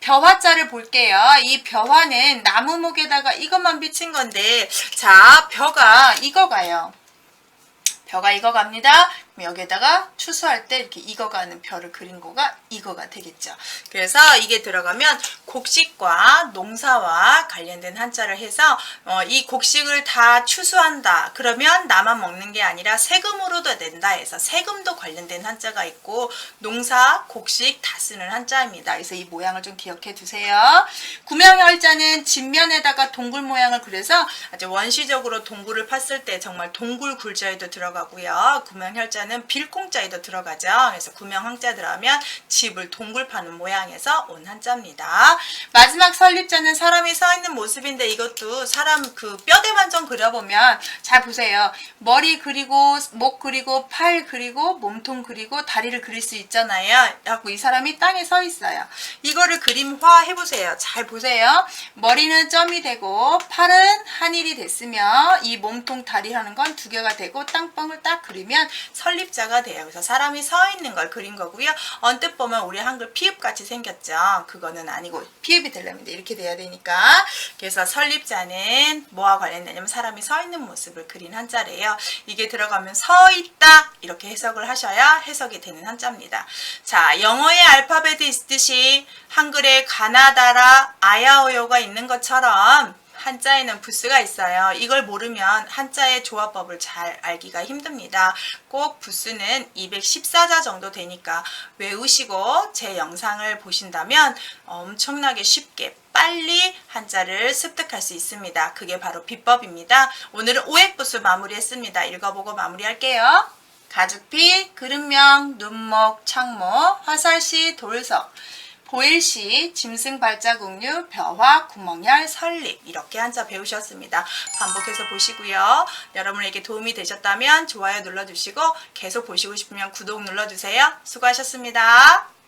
벼화자를 볼게요. 이 벼화는 나무목에다가 이것만 비친 건데, 자, 벼가 익어가요. 벼가 익어갑니다. 여기에다가 추수할 때 이렇게 익어가는 벼를 그린 거가 이거가 되겠죠. 그래서 이게 들어가면 곡식과 농사와 관련된 한자를 해서 이 곡식을 다 추수한다. 그러면 나만 먹는 게 아니라 세금으로도 낸다 해서 세금도 관련된 한자가 있고 농사, 곡식 다 쓰는 한자입니다. 그래서 이 모양을 좀 기억해 두세요. 구명혈자는 진면에다가 동굴 모양을 그려서 아주 원시적으로 동굴을 팠을 때 정말 동굴 굴자에도 들어가고요. 구명혈자는 빌공자에도 들어가죠. 그래서 구명항자 들어가면 집을 동굴 파는 모양에서 온 한자입니다. 마지막 설립자는 사람이 서 있는 모습인데 이것도 사람 그 뼈대만 좀 그려보면 잘 보세요. 머리 그리고 목 그리고 팔 그리고 몸통 그리고 다리를 그릴 수 있잖아요. 그래갖고 이 사람이 땅에 서 있어요. 이거를 그림화 해보세요. 잘 보세요. 머리는 점이 되고 팔은 한일이 됐으면 이 몸통 다리 하는 건 두 개가 되고 땅뻥을 딱 그리면 설립자가 돼요. 그래서 사람이 서 있는 걸 그린 거고요. 언뜻 보면 우리 한글 피읍같이 생겼죠. 그거는 아니고 피읍이 되려면 이렇게 돼야 되니까. 그래서 설립자는 뭐와 관련되냐면 사람이 서 있는 모습을 그린 한자래요. 이게 들어가면 서 있다 이렇게 해석을 하셔야 해석이 되는 한자입니다. 자, 영어의 알파벳이 있듯이 한글에 가나다라 아야오요가 있는 것처럼 한자에는 부스가 있어요. 이걸 모르면 한자의 조합법을 잘 알기가 힘듭니다. 꼭 부스는 214자 정도 되니까 외우시고 제 영상을 보신다면 엄청나게 쉽게 빨리 한자를 습득할 수 있습니다. 그게 바로 비법입니다. 오늘은 오획부수 마무리했습니다. 읽어보고 마무리할게요. 가죽피, 그릇명, 눈목, 창모, 화살시, 돌석, 보일시, 짐승 발자국류, 벼화, 구멍열, 설립 이렇게 한자 배우셨습니다. 반복해서 보시고요. 여러분에게 도움이 되셨다면 좋아요 눌러주시고 계속 보시고 싶으면 구독 눌러주세요. 수고하셨습니다.